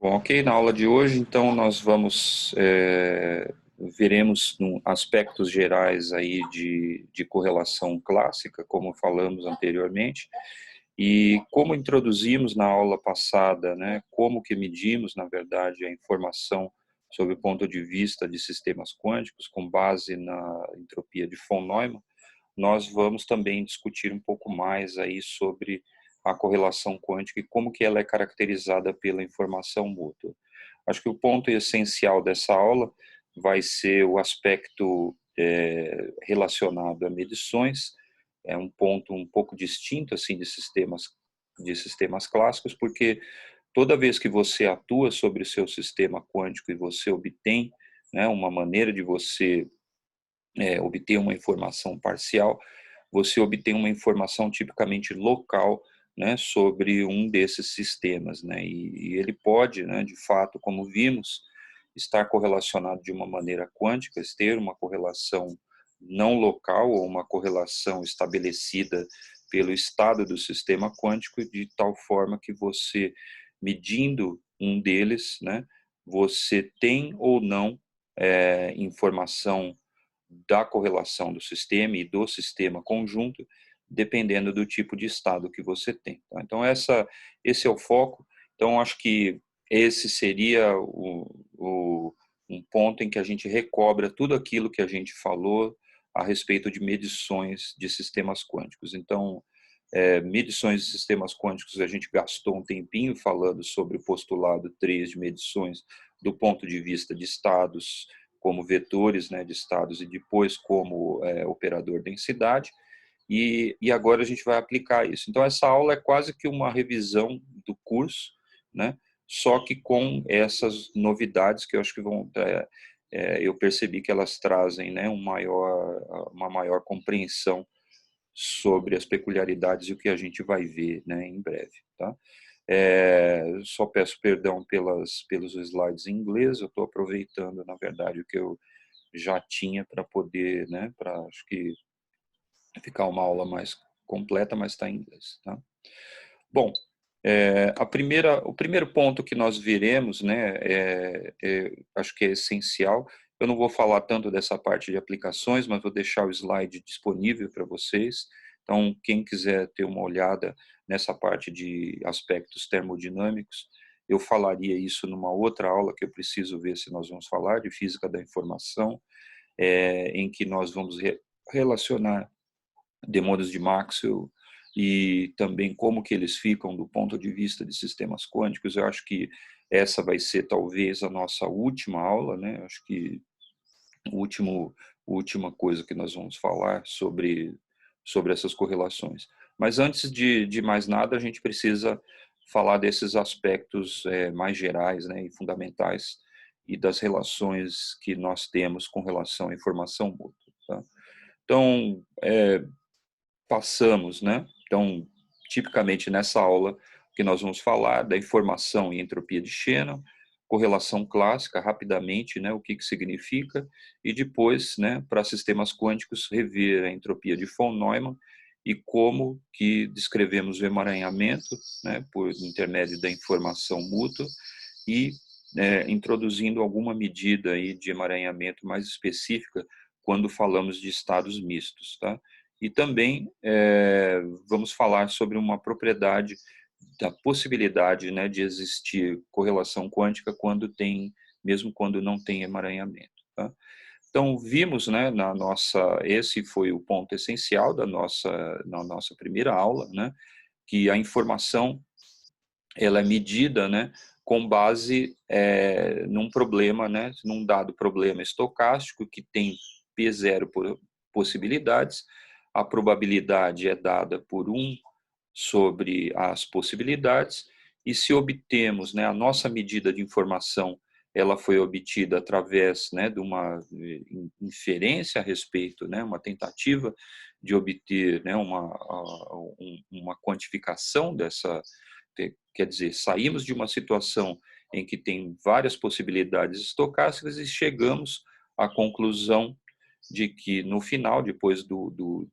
Bom, ok, na aula de hoje, então, nós veremos aspectos gerais aí de correlação clássica, como falamos anteriormente, e como introduzimos na aula passada, né, como que medimos, na verdade, a informação sob o ponto de vista de sistemas quânticos, com base na entropia de von Neumann. Nós vamos também discutir um pouco mais aí sobre a correlação quântica e como que ela é caracterizada pela informação mútua. Acho que o ponto essencial dessa aula vai ser o aspecto relacionado a medições. É um ponto um pouco distinto assim de sistemas clássicos, porque toda vez que você atua sobre o seu sistema quântico e você obtém, né, uma maneira de você obter uma informação parcial, você obtém uma informação tipicamente local, né, sobre um desses sistemas, né, e ele pode, né, de fato, como vimos, estar correlacionado de uma maneira quântica, ter uma correlação não local ou uma correlação estabelecida pelo estado do sistema quântico, de tal forma que você, medindo um deles, né, você tem ou não informação da correlação do sistema e do sistema conjunto, dependendo do tipo de estado que você tem. Tá? Então, esse é o foco. Então, acho que esse seria um ponto em que a gente recobra tudo aquilo que a gente falou a respeito de medições de sistemas quânticos. Então, medições de sistemas quânticos, a gente gastou um tempinho falando sobre o postulado 3 de medições do ponto de vista de estados, como vetores, né, de estados, e depois como operador densidade, e agora a gente vai aplicar isso. Então, essa aula é quase que uma revisão do curso, né, só que com essas novidades que eu acho que eu percebi que elas trazem, né, uma maior compreensão sobre as peculiaridades e o que a gente vai ver, né, em breve. Tá? Só peço perdão pelos slides em inglês, eu estou aproveitando, na verdade, o que eu já tinha para poder, né, para acho que ficar uma aula mais completa, mas está em inglês. Tá? Bom, o primeiro ponto que nós veremos, né, acho que é essencial. Eu não vou falar tanto dessa parte de aplicações, mas vou deixar o slide disponível para vocês. Então, quem quiser ter uma olhada nessa parte de aspectos termodinâmicos, eu falaria isso numa outra aula que eu preciso ver se nós vamos falar, de física da informação, em que nós vamos relacionar demônios de Maxwell e também como que eles ficam do ponto de vista de sistemas quânticos. Eu acho que essa vai ser talvez a nossa última aula, né? Acho que última coisa que nós vamos falar sobre essas correlações. Mas antes de mais nada, a gente precisa falar desses aspectos mais gerais, né, e fundamentais, e das relações que nós temos com relação à informação mútua. Tá? Então, passamos, né? Então, tipicamente nessa aula que nós vamos falar da informação e entropia de Shannon, correlação clássica, rapidamente, né, o que significa, e depois, né, para sistemas quânticos, rever a entropia de von Neumann e como que descrevemos o emaranhamento, né, por intermédio da informação mútua e introduzindo alguma medida aí de emaranhamento mais específica quando falamos de estados mistos, tá? E também vamos falar sobre uma propriedade da possibilidade, né, de existir correlação quântica mesmo quando não tem emaranhamento. Tá? Então vimos, né, esse foi o ponto essencial na nossa primeira aula, né, que a informação ela é medida, né, com base num problema, né, num dado problema estocástico que tem P0 por possibilidades, a probabilidade é dada por 1 sobre as possibilidades, e se obtemos, né, a nossa medida de informação, ela foi obtida através, né, de uma inferência a respeito, né, uma tentativa de obter, né, uma quantificação dessa, quer dizer, saímos de uma situação em que tem várias possibilidades estocásticas e chegamos à conclusão de que no final, depois do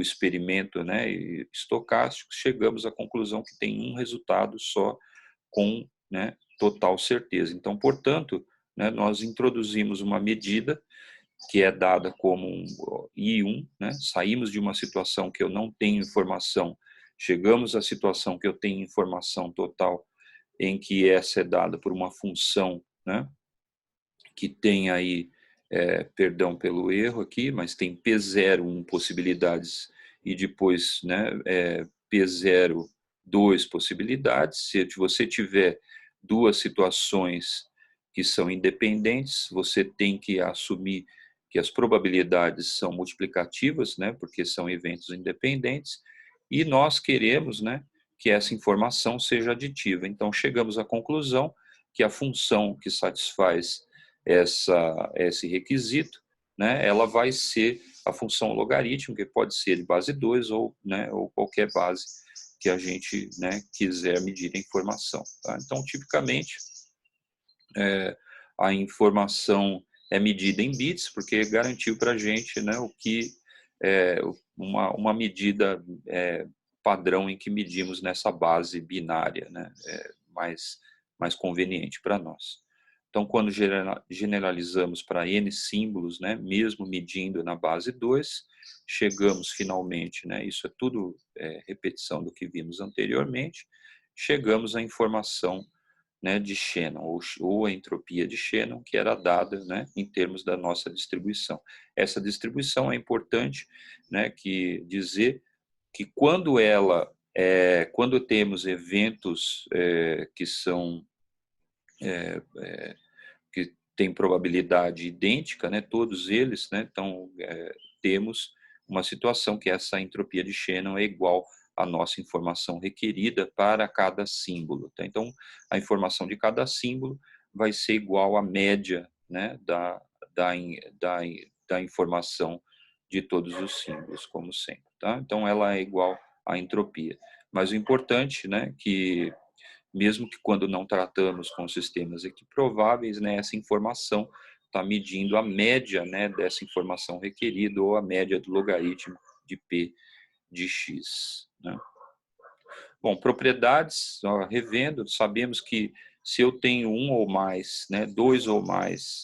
experimento, né, estocástico, chegamos à conclusão que tem um resultado só com, né, total certeza. Então, portanto, né, nós introduzimos uma medida que é dada como um I1, né, saímos de uma situação que eu não tenho informação, chegamos à situação que eu tenho informação total, em que essa é dada por uma função, né, que tem aí, perdão pelo erro aqui, mas tem P0, possibilidades, e depois, né, P0, 2 possibilidades. Se você tiver duas situações que são independentes, você tem que assumir que as probabilidades são multiplicativas, né, porque são eventos independentes, e nós queremos, né, que essa informação seja aditiva. Então, chegamos à conclusão que a função que satisfaz esse requisito, né, ela vai ser a função logarítmica, que pode ser de base 2 ou, né, ou qualquer base que a gente, né, quiser medir a informação. Tá? Então, tipicamente, a informação é medida em bits, porque garantiu para a gente, né, o que uma medida padrão em que medimos nessa base binária, né, mais conveniente para nós. Então, quando generalizamos para N símbolos, né, mesmo medindo na base 2, chegamos finalmente, né, isso é tudo repetição do que vimos anteriormente, chegamos à informação, né, de Shannon, ou a entropia de Shannon, que era dada, né, em termos da nossa distribuição. Essa distribuição é importante, né, dizer que quando temos eventos que são que têm probabilidade idêntica, né, todos eles, né, então temos uma situação que essa entropia de Shannon é igual à nossa informação requerida para cada símbolo. Tá? Então, a informação de cada símbolo vai ser igual à média, né, da informação de todos os símbolos, como sempre. Tá? Então, ela é igual à entropia. Mas o importante, né, que mesmo que quando não tratamos com sistemas equiprováveis, né, essa informação está medindo a média, né, dessa informação requerida ou a média do logaritmo de P de X. Né? Bom, propriedades, revendo, sabemos que se eu tenho um ou mais, né, dois ou mais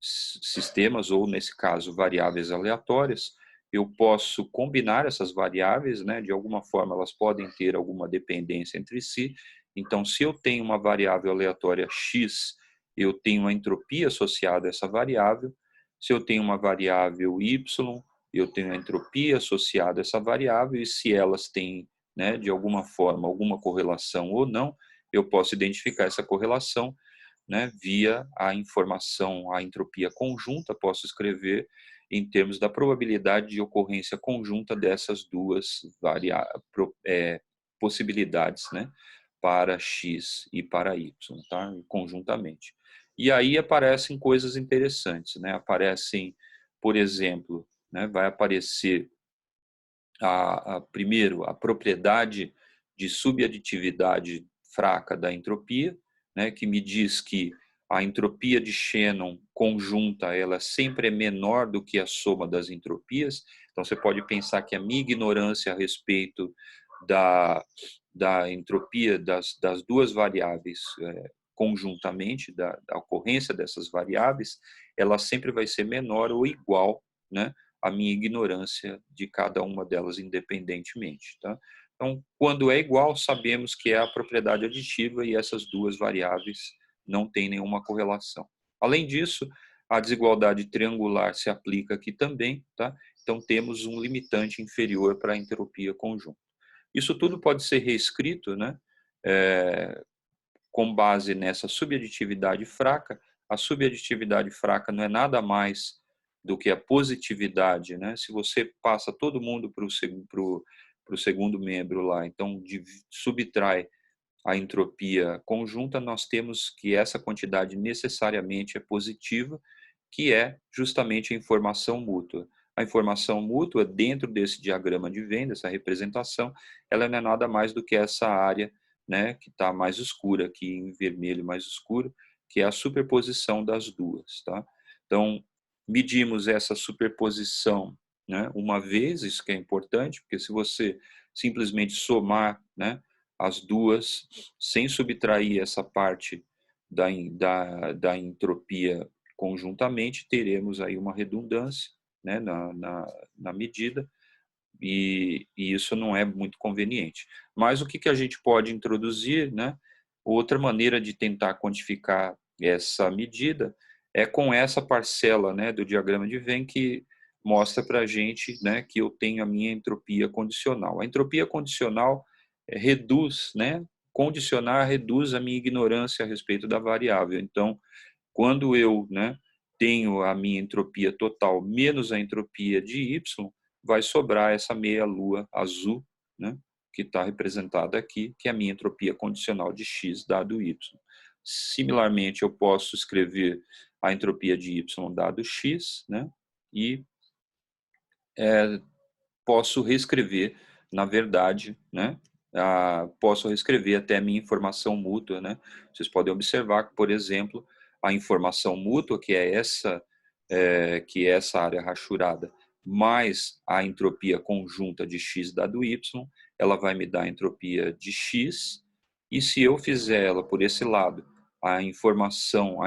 sistemas, ou nesse caso, variáveis aleatórias, eu posso combinar essas variáveis, né, de alguma forma elas podem ter alguma dependência entre si. Então, se eu tenho uma variável aleatória x, eu tenho uma entropia associada a essa variável. Se eu tenho uma variável y, eu tenho a entropia associada a essa variável, e se elas têm, né, de alguma forma, alguma correlação ou não, eu posso identificar essa correlação, né, via a informação, a entropia conjunta, posso escrever em termos da probabilidade de ocorrência conjunta dessas duas possibilidades, né, para x e para y, tá, conjuntamente. E aí aparecem coisas interessantes, né, aparecem, por exemplo, né, vai aparecer primeiro a propriedade de subaditividade fraca da entropia, né, que me diz que a entropia de Shannon conjunta ela sempre é menor do que a soma das entropias. Então você pode pensar que a minha ignorância a respeito da entropia das duas variáveis conjuntamente, da ocorrência dessas variáveis, ela sempre vai ser menor ou igual, né, a minha ignorância de cada uma delas independentemente. Tá? Então, quando é igual, sabemos que é a propriedade aditiva e essas duas variáveis não têm nenhuma correlação. Além disso, a desigualdade triangular se aplica aqui também. Tá? Então, temos um limitante inferior para a entropia conjunta. Isso tudo pode ser reescrito, né, com base nessa subaditividade fraca. A subaditividade fraca não é nada mais do que a positividade, né? Se você passa todo mundo para o segundo membro lá, então subtrai a entropia conjunta, nós temos que essa quantidade necessariamente é positiva, que é justamente a informação mútua. A informação mútua, dentro desse diagrama de Venn, essa representação, ela não é nada mais do que essa área, né, que está mais escura, aqui em vermelho mais escuro, que é a superposição das duas. Tá? Então, medimos essa superposição, né, uma vez, isso que é importante, porque se você simplesmente somar, né, as duas, sem subtrair essa parte da entropia conjuntamente, teremos aí uma redundância, né, na medida, e isso não é muito conveniente. Mas o que a gente pode introduzir, né? Outra maneira de tentar quantificar essa medida é com essa parcela, né, do diagrama de Venn que mostra para a gente, né, que eu tenho a minha entropia condicional. A entropia condicional reduz, né, condicionar reduz a minha ignorância a respeito da variável. Então, quando eu, né, tenho a minha entropia total menos a entropia de Y, vai sobrar essa meia-lua azul, né, que está representada aqui, que é a minha entropia condicional de X dado Y. Similarmente, eu posso escrever a entropia de Y dado X, né, e posso reescrever, na verdade, né, posso reescrever até a minha informação mútua, né? Vocês podem observar que, por exemplo, a informação mútua, que é essa área rachurada, mais a entropia conjunta de X dado Y, ela vai me dar a entropia de X, e se eu fizer ela por esse lado, a informação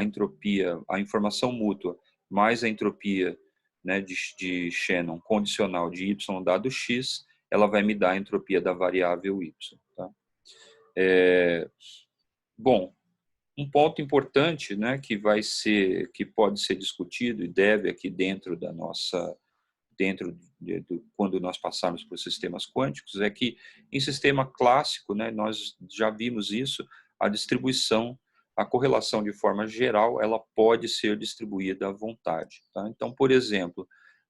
mútua mais a entropia, né, de Shannon condicional de y dado x, ela vai me dar a entropia da variável y. Tá? Bom, um ponto importante, né, que pode ser discutido e deve aqui dentro da nossa quando nós passarmos por sistemas quânticos, é que em sistema clássico, né, nós já vimos isso, a distribuição, a correlação de forma geral, ela pode ser distribuída à vontade. Tá? Então, por exemplo,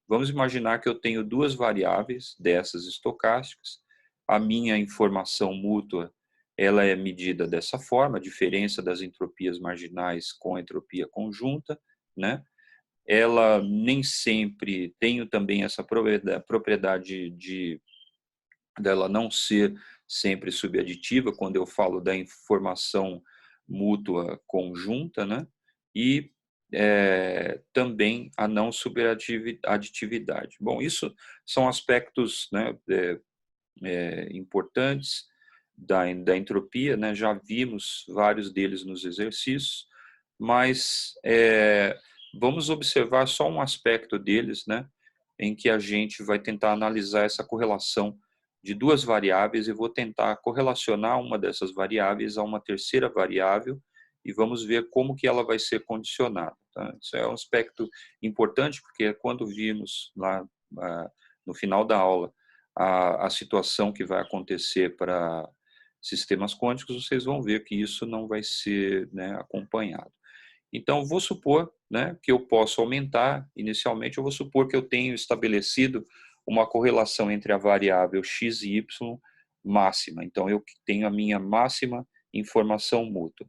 vamos imaginar que eu tenho duas variáveis dessas estocásticas, a minha informação mútua ela é medida dessa forma, a diferença das entropias marginais com a entropia conjunta, né? Ela nem sempre tem também essa propriedade dela não ser sempre subaditiva, quando eu falo da informação mútua conjunta, né? E também a não subaditividade. Bom, isso são aspectos, né, importantes da entropia, né? Já vimos vários deles nos exercícios, mas vamos observar só um aspecto deles, né, em que a gente vai tentar analisar essa correlação de duas variáveis e vou tentar correlacionar uma dessas variáveis a uma terceira variável e vamos ver como que ela vai ser condicionada. Tá? Isso é um aspecto importante, porque quando vimos lá no final da aula a situação que vai acontecer para sistemas quânticos, vocês vão ver que isso não vai ser, né, acompanhado. Então, vou supor, né, que eu posso aumentar, inicialmente eu vou supor que eu tenho estabelecido uma correlação entre a variável x e y máxima. Então, eu tenho a minha máxima informação mútua.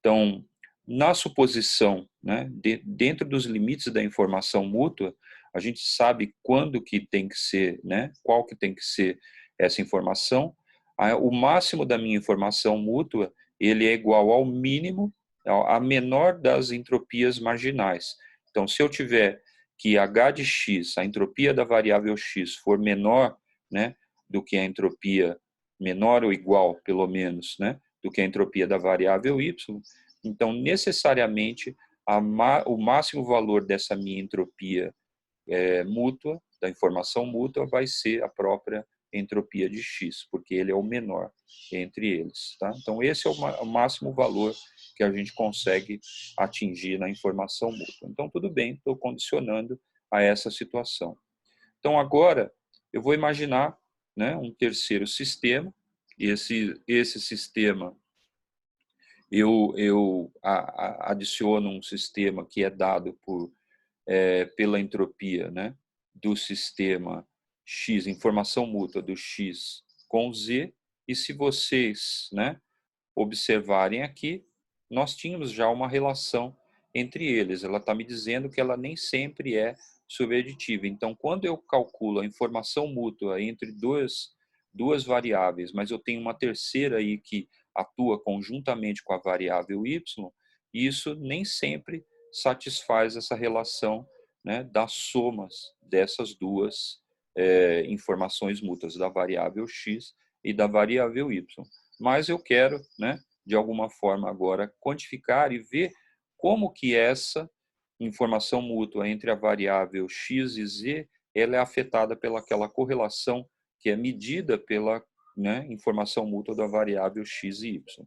Então, na suposição, né, dentro dos limites da informação mútua, a gente sabe quando que tem que ser, né, qual que tem que ser essa informação. O máximo da minha informação mútua, ele é igual ao mínimo, a menor das entropias marginais. Então, se eu tiver que h de x, a entropia da variável x, for menor, né, do que a entropia, menor ou igual, pelo menos, né, do que a entropia da variável y, então, necessariamente, o máximo valor dessa minha entropia mútua, da informação mútua, vai ser a própria entropia de x, porque ele é o menor entre eles. Tá? Então, esse é o máximo valor que a gente consegue atingir na informação mútua. Então, tudo bem, estou condicionando a essa situação. Então, agora, eu vou imaginar, né, um terceiro sistema. Esse sistema, eu adiciono um sistema que é dado pela entropia, né, do sistema X, informação mútua do X com Z, e se vocês, né, observarem aqui, nós tínhamos já uma relação entre eles. Ela está me dizendo que ela nem sempre é subaditiva. Então, quando eu calculo a informação mútua entre duas variáveis, mas eu tenho uma terceira aí que atua conjuntamente com a variável y, isso nem sempre satisfaz essa relação, né, das somas dessas duas informações mútuas, da variável x e da variável y. Mas eu quero, né, de alguma forma agora, quantificar e ver como que essa informação mútua entre a variável x e z ela é afetada pelaquela correlação que é medida pela, né, informação mútua da variável x e y.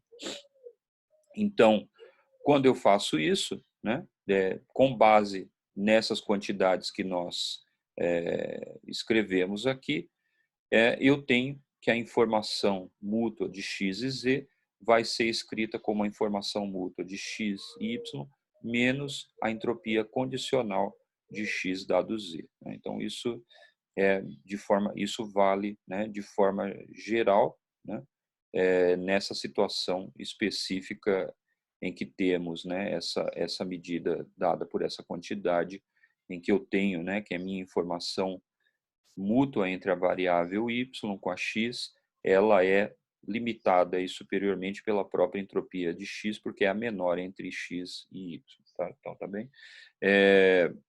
Então, quando eu faço isso, né, com base nessas quantidades que nós escrevemos aqui, eu tenho que a informação mútua de x e z vai ser escrita como a informação mútua de x e y menos a entropia condicional de x dado z. Então, isso isso vale, né, de forma geral, né, nessa situação específica em que temos, né, essa medida dada por essa quantidade, em que eu tenho, né, que é a minha informação mútua entre a variável y com a x, ela é limitada e superiormente pela própria entropia de x, porque é a menor entre x e y. Tá? Então, tá bem?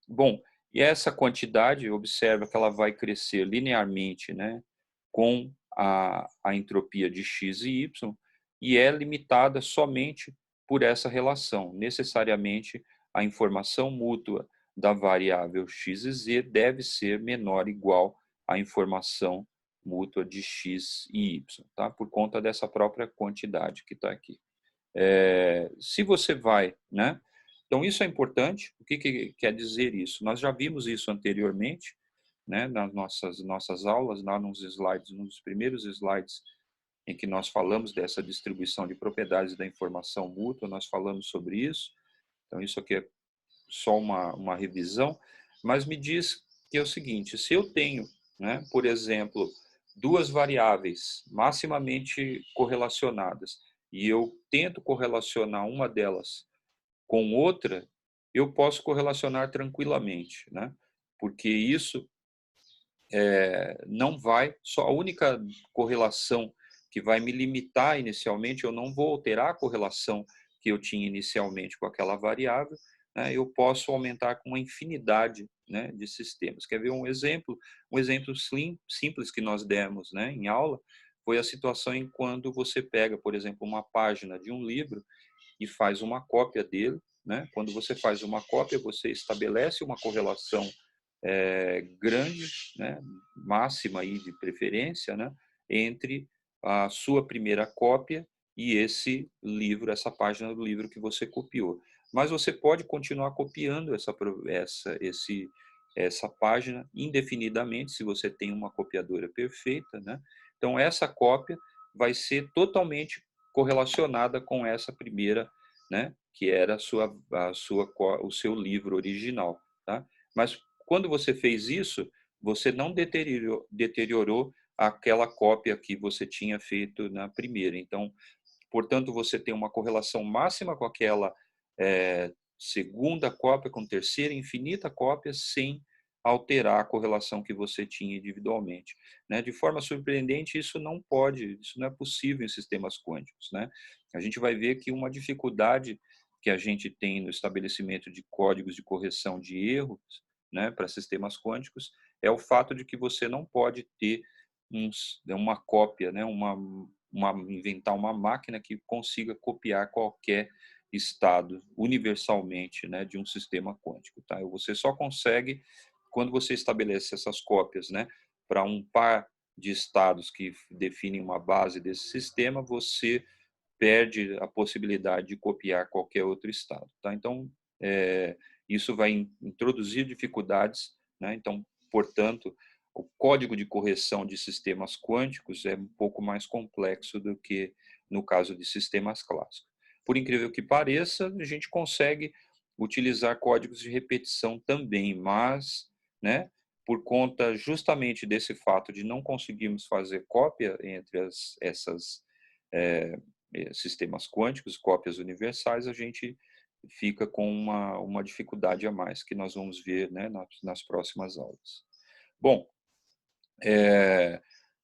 Bom, e essa quantidade, observa que ela vai crescer linearmente, né, com a entropia de x e y, e é limitada somente por essa relação. Necessariamente, a informação mútua da variável x e z deve ser menor ou igual à informação mútua de x e y, tá? Por conta dessa própria quantidade que está aqui. Se você vai, né? Então, isso é importante. O que quer dizer isso? Nós já vimos isso anteriormente, né, nas nossas aulas, lá nos slides, nos primeiros slides em que nós falamos dessa distribuição de propriedades da informação mútua, nós falamos sobre isso. Então, isso aqui é só uma revisão, mas me diz que é o seguinte, se eu tenho, né, por exemplo, duas variáveis maximamente correlacionadas e eu tento correlacionar uma delas com outra, eu posso correlacionar tranquilamente, né? Porque isso não vai, só a única correlação que vai me limitar inicialmente, eu não vou alterar a correlação que eu tinha inicialmente com aquela variável, né, eu posso aumentar com uma infinidade, né, de sistemas. Quer ver um exemplo? Um exemplo simples que nós demos, né, em aula foi a situação em quando você pega, por exemplo, uma página de um livro e faz uma cópia dele, né? Quando você faz uma cópia, você estabelece uma correlação grande, né, máxima aí de preferência, né, entre a sua primeira cópia e esse livro, essa página do livro que você copiou. Mas você pode continuar copiando essa página indefinidamente, se você tem uma copiadora perfeita, né? Então, essa cópia vai ser totalmente correlacionada com essa primeira, né, que era o seu livro original, tá? Mas quando você fez isso, você não deteriorou aquela cópia que você tinha feito na primeira. Então, portanto, você tem uma correlação máxima com aquela segunda cópia, com terceira, infinita cópia, sem alterar a correlação que você tinha individualmente, né? De forma surpreendente, isso não é possível em sistemas quânticos, né? A gente vai ver que uma dificuldade que a gente tem no estabelecimento de códigos de correção de erros, né, para sistemas quânticos, é o fato de que você não pode ter uma cópia, né, inventar uma máquina que consiga copiar qualquer estado universalmente, né, de um sistema quântico, tá? Você só consegue quando você estabelece essas cópias, né, para um par de estados que definem uma base desse sistema, você perde a possibilidade de copiar qualquer outro estado, tá? Então, isso vai introduzir dificuldades, né? Então, portanto, o código de correção de sistemas quânticos é um pouco mais complexo do que no caso de sistemas clássicos. Por incrível que pareça, a gente consegue utilizar códigos de repetição também, mas, né, por conta justamente desse fato de não conseguirmos fazer cópia entre essas sistemas quânticos, cópias universais, a gente fica com uma dificuldade a mais, que nós vamos ver, né, nas próximas aulas. Bom,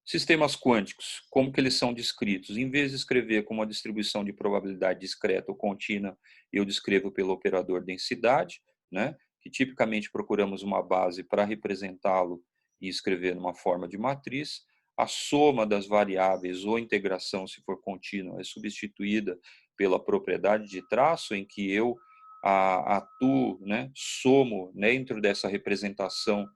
sistemas quânticos, como que eles são descritos? Em vez de escrever como uma distribuição de probabilidade discreta ou contínua, eu descrevo pelo operador densidade, né, que tipicamente procuramos uma base para representá-lo e escrever numa forma de matriz. a soma das variáveis ou integração, se for contínua, é substituída pela propriedade de traço, em que eu atuo, né, somo dentro dessa representação,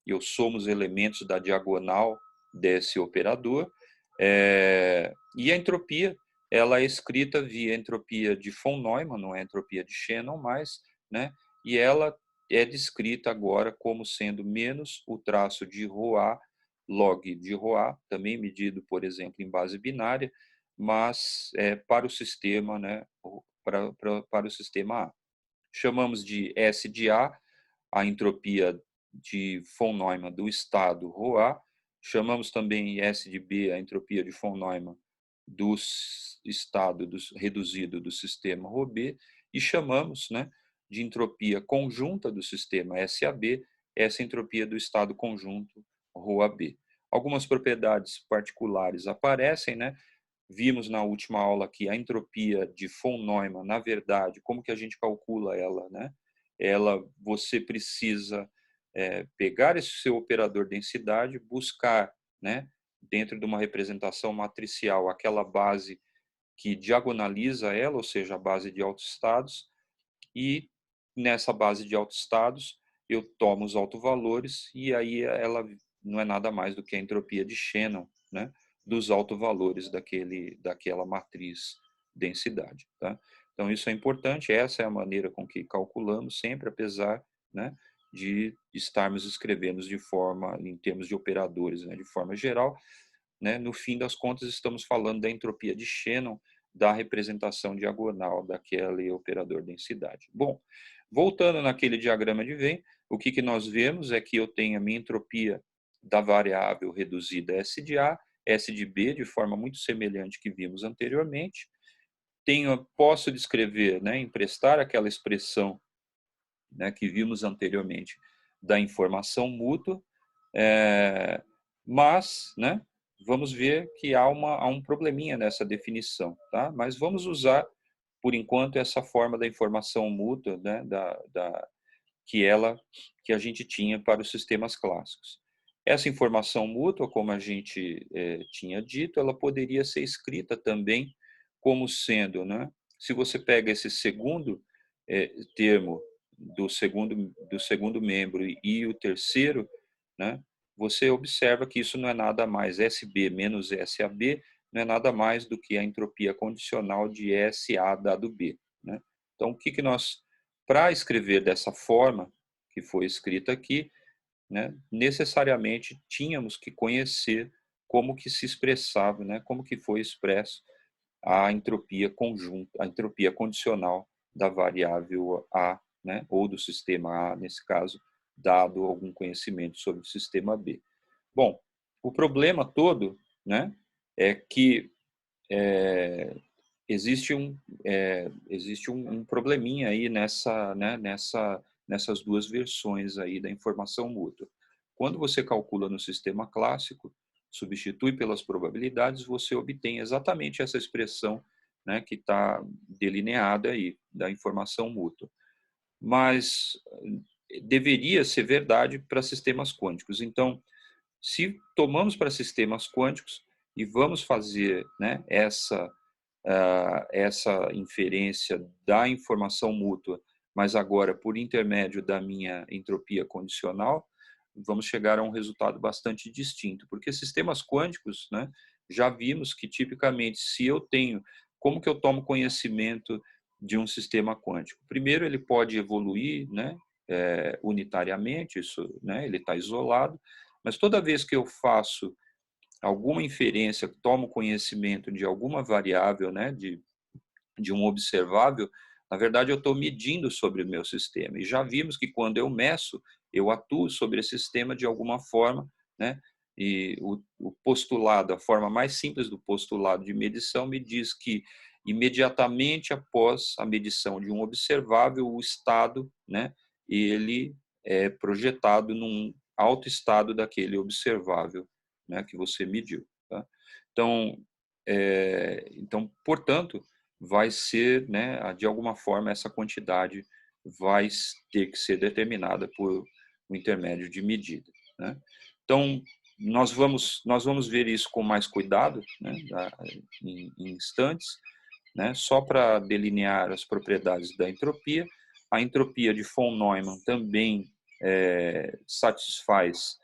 eu somo os elementos da diagonal desse operador, e a entropia, ela é escrita via entropia de von Neumann, não é entropia de Shannon mais, né, e ela é descrita agora como sendo menos o traço de ρA log de ρA, também medido, por exemplo, em base binária, mas para o sistema, né, para o sistema A. Chamamos de S de a entropia de von Neumann do estado ρA, chamamos também S de B, a entropia de von Neumann do estado reduzido do sistema ρB, e chamamos, né, de entropia conjunta do sistema SAB, essa entropia do estado conjunto ρAB. Algumas propriedades particulares aparecem, né? Vimos na última aula aqui a entropia de von Neumann, na verdade, como que a gente calcula ela, né? Você precisa pegar esse seu operador densidade, buscar, né, dentro de uma representação matricial, aquela base que diagonaliza ela, ou seja, a base de autoestados, e nessa base de autoestados eu tomo os autovalores, e aí ela não é nada mais do que a entropia de Shannon, né, dos autovalores daquela matriz densidade. Tá? Então, isso é importante, essa é a maneira com que calculamos sempre, apesar, né, de estarmos escrevendo de forma, em termos de operadores, né, de forma geral, né, no fim das contas estamos falando da entropia de Shannon, da representação diagonal daquele operador densidade. Bom, voltando naquele diagrama de Venn, o que nós vemos é que eu tenho a minha entropia da variável reduzida S de A, S de B, de forma muito semelhante que vimos anteriormente. Posso descrever, né, emprestar aquela expressão, né, que vimos anteriormente da informação mútua, mas, né, vamos ver que há um probleminha nessa definição, tá? Mas vamos usar, por enquanto, essa forma da informação mútua, né, que a gente tinha para os sistemas clássicos. Essa informação mútua, como a gente tinha dito, ela poderia ser escrita também como sendo, né, se você pega esse segundo termo do segundo membro e o terceiro, né, você observa que isso não é nada mais, SB menos SAB, não é nada mais do que a entropia condicional de SA dado B. Né? Então, o que nós, para escrever dessa forma que foi escrita aqui, né, necessariamente tínhamos que conhecer como que se expressava, né, como que foi expresso a entropia conjunta, a entropia condicional da variável A, né, ou do sistema A, nesse caso, dado algum conhecimento sobre o sistema B. Bom, o problema todo, né, é que existe um probleminha aí nessas duas versões aí da informação mútua. Quando você calcula no sistema clássico, substitui pelas probabilidades, você obtém exatamente essa expressão, né, que está delineada aí da informação mútua. Mas deveria ser verdade para sistemas quânticos. Então, se tomamos para sistemas quânticos e vamos fazer, né, essa inferência da informação mútua, mas agora por intermédio da minha entropia condicional, vamos chegar a um resultado bastante distinto, porque sistemas quânticos, né, já vimos que tipicamente se eu tenho, como que eu tomo conhecimento de um sistema quântico? Primeiro, ele pode evoluir, né, unitariamente, isso, né, ele está isolado, mas toda vez que eu faço alguma inferência, tomo conhecimento de alguma variável, né, de um observável, na verdade eu estou medindo sobre o meu sistema. E já vimos que quando eu meço, eu atuo sobre esse sistema de alguma forma, né? E o postulado, a forma mais simples do postulado de medição me diz que imediatamente após a medição de um observável, o estado, né, ele é projetado num alto estado daquele observável, né, que você mediu. Tá? Então, portanto, vai ser, né, de alguma forma, essa quantidade vai ter que ser determinada por um intermédio de medida. Né? Então, nós vamos ver isso com mais cuidado, né, em instantes, né, só para delinear as propriedades da entropia. A entropia de von Neumann também satisfaz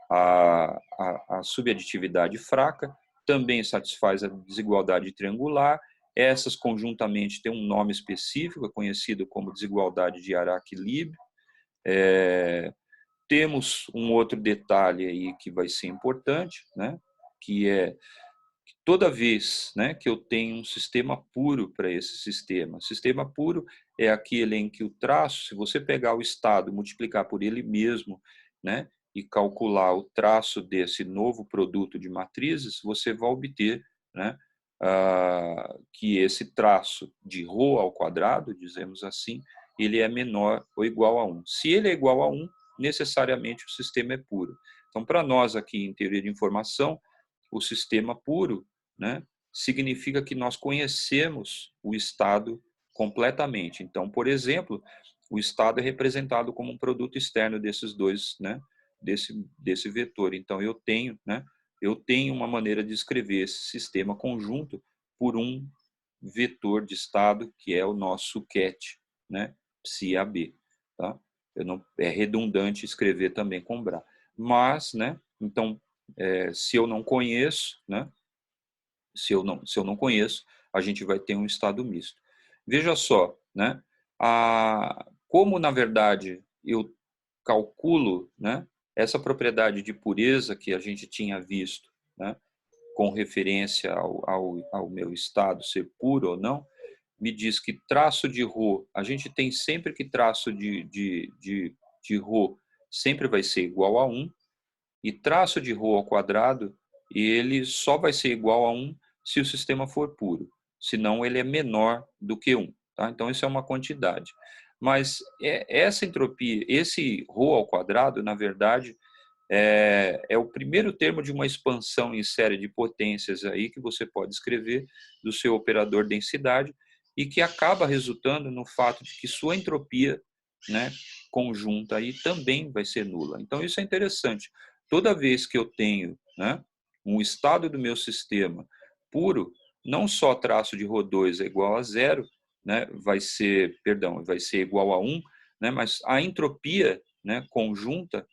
a subaditividade fraca, também satisfaz a desigualdade triangular. Essas conjuntamente têm um nome específico, conhecido como desigualdade de Dirac-Leib. Temos um outro detalhe aí que vai ser importante, né, que é que toda vez, né, que eu tenho um sistema puro para esse sistema puro é aquele em que o traço, se você pegar o estado, multiplicar por ele mesmo, né, e calcular o traço desse novo produto de matrizes, você vai obter, né, que esse traço de ρ ao quadrado, dizemos assim, ele é menor ou igual a 1. Se ele é igual a 1, necessariamente o sistema é puro. Então, para nós aqui em teoria de informação, o sistema puro, né, significa que nós conhecemos o estado completamente. Então, por exemplo, o estado é representado como um produto externo desses dois, né, desse vetor. Então, eu tenho uma maneira de escrever esse sistema conjunto por um vetor de estado, que é o nosso ket, né, psi-AB. Tá? É redundante escrever também com Bra. Mas, né, então, se eu não conheço, né, se eu não conheço, a gente vai ter um estado misto. Veja só, né, como, na verdade, eu calculo, né, essa propriedade de pureza que a gente tinha visto, né, com referência ao meu estado ser puro ou não, me diz que traço de ρ, a gente tem sempre que traço de ρ sempre vai ser igual a 1, e traço de ρ ao quadrado, ele só vai ser igual a 1 se o sistema for puro, senão ele é menor do que 1. Tá? Então, isso é uma quantidade. Mas essa entropia, esse ρ ao quadrado, na verdade, é o primeiro termo de uma expansão em série de potências aí que você pode escrever do seu operador densidade e que acaba resultando no fato de que sua entropia, né, conjunta aí também vai ser nula. Então isso é interessante. Toda vez que eu tenho, né, um estado do meu sistema puro, não só traço de ρ2 é igual a zero, né, vai ser igual a 1, né, mas a entropia, né, conjunta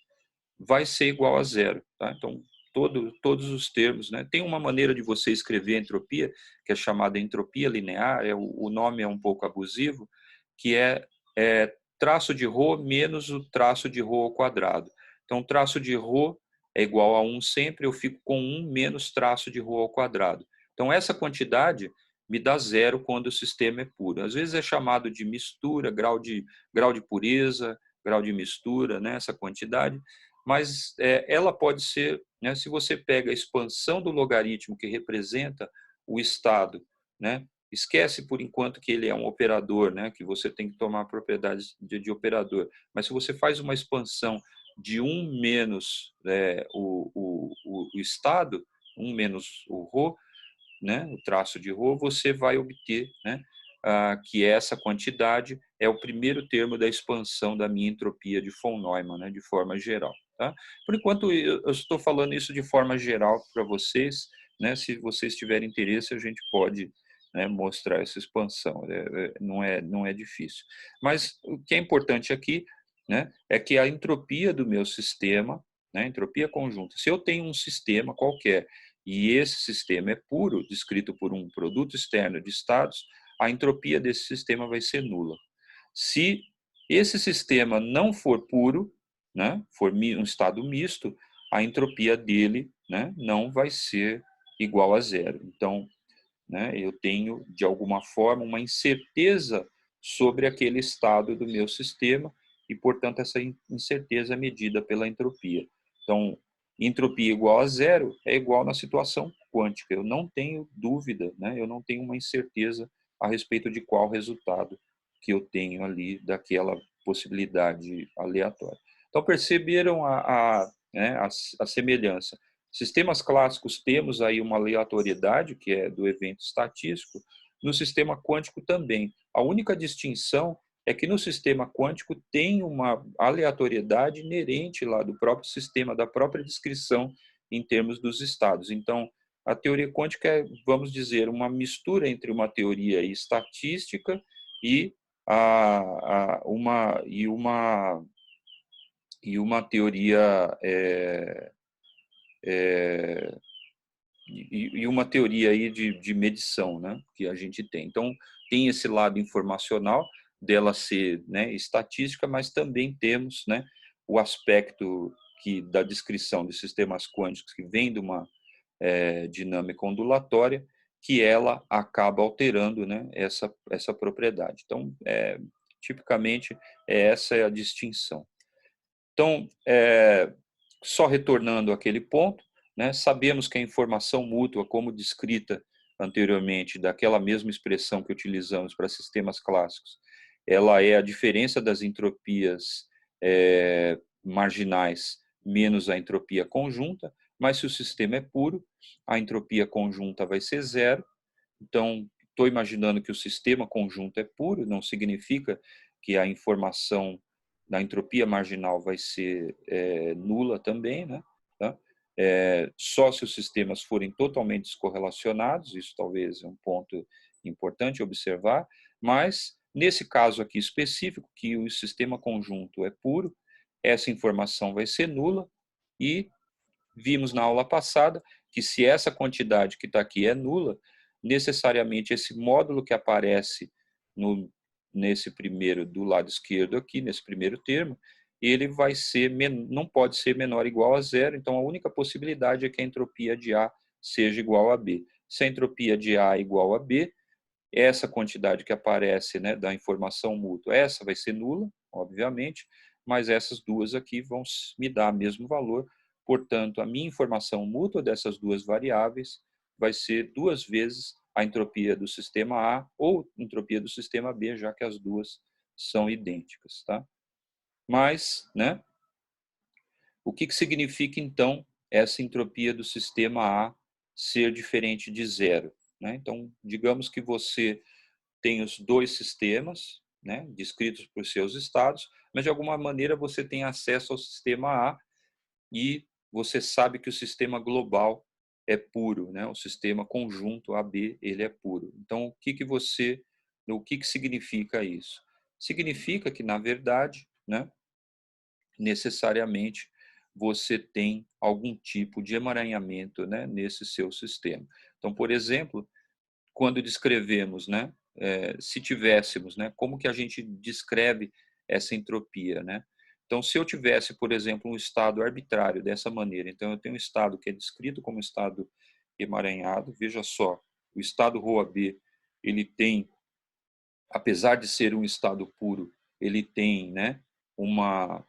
vai ser igual a zero. Tá? Então, todos os termos. Né? Tem uma maneira de você escrever entropia, que é chamada entropia linear, o nome é um pouco abusivo, que é traço de ρ menos o traço de ρ ao quadrado. Então, traço de ρ é igual a 1 sempre, eu fico com 1 menos traço de ρ ao quadrado. Então, essa quantidade me dá zero quando o sistema é puro. Às vezes é chamado de mistura, grau de pureza, grau de mistura, né, essa quantidade, mas ela pode ser, né, se você pega a expansão do logaritmo que representa o estado, né, esquece por enquanto que ele é um operador, né, que você tem que tomar propriedades de operador, mas se você faz uma expansão de 1 menos o estado, 1 menos o ρ, né, o traço de ρ, você vai obter, né, que essa quantidade é o primeiro termo da expansão da minha entropia de von Neumann, né, de forma geral. Tá? Por enquanto, eu estou falando isso de forma geral para vocês, né, se vocês tiverem interesse, a gente pode, né, mostrar essa expansão, não é difícil. Mas o que é importante aqui, né, é que a entropia do meu sistema, né, entropia conjunta, se eu tenho um sistema qualquer e esse sistema é puro, descrito por um produto externo de estados, a entropia desse sistema vai ser nula. Se esse sistema não for puro, né, for um estado misto, a entropia dele, né, não vai ser igual a zero. Então, né, eu tenho, de alguma forma, uma incerteza sobre aquele estado do meu sistema e, portanto, essa incerteza é medida pela entropia. Então, entropia igual a zero é igual na situação quântica. Eu não tenho dúvida, né, eu não tenho uma incerteza a respeito de qual resultado que eu tenho ali daquela possibilidade aleatória. Então, perceberam né, a semelhança? Sistemas clássicos temos aí uma aleatoriedade, que é do evento estatístico, no sistema quântico também. A única distinção é que no sistema quântico tem uma aleatoriedade inerente lá do próprio sistema, da própria descrição em termos dos estados. Então, a teoria quântica é, vamos dizer, uma mistura entre uma teoria estatística e uma teoria e uma teoria aí de medição, né, que a gente tem. Então, tem esse lado informacional dela ser, né, estatística, mas também temos, né, o aspecto da descrição de sistemas quânticos que vem de uma dinâmica ondulatória, que ela acaba alterando, né, essa propriedade. Então, tipicamente, essa é a distinção. Então, só retornando àquele ponto, né, sabemos que a informação mútua, como descrita anteriormente, daquela mesma expressão que utilizamos para sistemas clássicos, ela é a diferença das entropias marginais menos a entropia conjunta, mas se o sistema é puro, a entropia conjunta vai ser zero. Então, estou imaginando que o sistema conjunto é puro, não significa que a informação da entropia marginal vai ser nula também, né? Tá? Só se os sistemas forem totalmente descorrelacionados, isso talvez é um ponto importante observar, mas nesse caso aqui específico, que o sistema conjunto é puro, essa informação vai ser nula e vimos na aula passada que se essa quantidade que está aqui é nula, necessariamente esse módulo que aparece nesse primeiro, do lado esquerdo aqui, nesse primeiro termo, ele vai ser, não pode ser menor ou igual a zero, então a única possibilidade é que a entropia de A seja igual a B. Se a entropia de A é igual a B, essa quantidade que aparece, né, da informação mútua, essa vai ser nula, obviamente, mas essas duas aqui vão me dar o mesmo valor. Portanto, a minha informação mútua dessas duas variáveis vai ser 2 vezes a entropia do sistema A ou entropia do sistema B, já que as duas são idênticas, tá? Mas, né, o que significa, então, essa entropia do sistema A ser diferente de zero? Né? Então, digamos que você tem os dois sistemas, né, descritos por seus estados, mas de alguma maneira você tem acesso ao sistema A e você sabe que o sistema global é puro, né? O sistema conjunto AB, ele é puro. Então, o que significa isso? Significa que, na verdade, né, necessariamente você tem algum tipo de emaranhamento, né, nesse seu sistema. Então, por exemplo, quando descrevemos, né, se tivéssemos, né, como que a gente descreve essa entropia, né? Então, se eu tivesse, por exemplo, um estado arbitrário dessa maneira, então eu tenho um estado que é descrito como estado emaranhado, veja só, o estado ρB, ele tem, apesar de ser um estado puro, ele tem, né, uma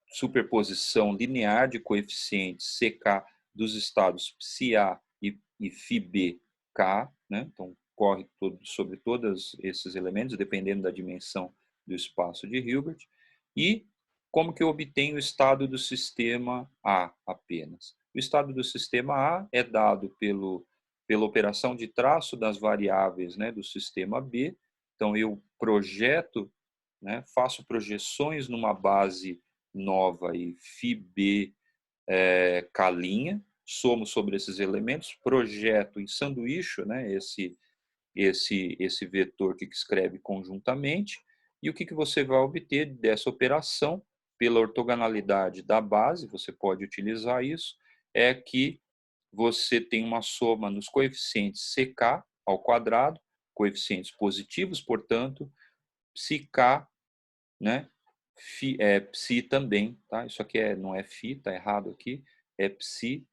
superposição linear de coeficientes CK dos estados psi-A e Φb-K, né? Então, corre sobre todos esses elementos, dependendo da dimensão do espaço de Hilbert. E como que eu obtenho o estado do sistema A apenas? O estado do sistema A é dado pela operação de traço das variáveis, né, do sistema B. Então, eu projeto, né, faço projeções numa base nova e Φb K', somo sobre esses elementos, projeto em sanduíche, né, esse vetor que escreve conjuntamente, e o que você vai obter dessa operação, pela ortogonalidade da base, você pode utilizar isso, é que você tem uma soma nos coeficientes CK ao quadrado, coeficientes positivos, portanto, psi-K, né, psi também, tá? Isso aqui não é φ, tá errado aqui, é psi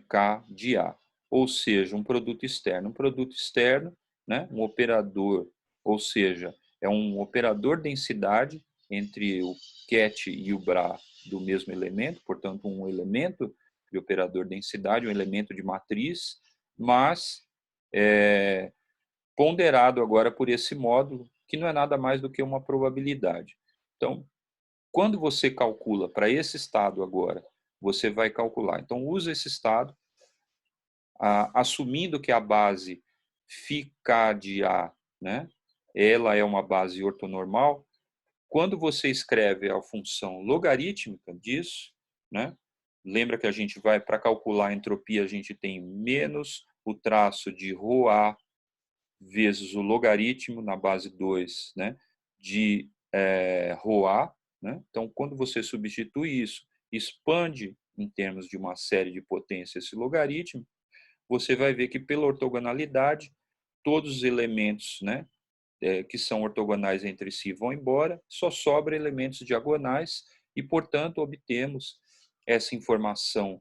K de A, ou seja, um produto externo. Um produto externo, né, um operador, ou seja, é um operador densidade entre o ket e o bra do mesmo elemento, portanto, um elemento de operador densidade, um elemento de matriz, mas ponderado agora por esse módulo, que não é nada mais do que uma probabilidade. Então, quando você calcula para esse estado agora, você vai calcular. Então, usa esse estado, assumindo que a base φk de A, né, ela é uma base ortonormal. Quando você escreve a função logarítmica disso, né? Lembra que a gente vai, para calcular a entropia, a gente tem menos o traço de ρA vezes o logaritmo na base 2, né, de ρA, né? Então, quando você substitui isso, expande em termos de uma série de potência esse logaritmo, você vai ver que pela ortogonalidade, todos os elementos, né, que são ortogonais entre si vão embora, só sobra elementos diagonais e, portanto, obtemos essa informação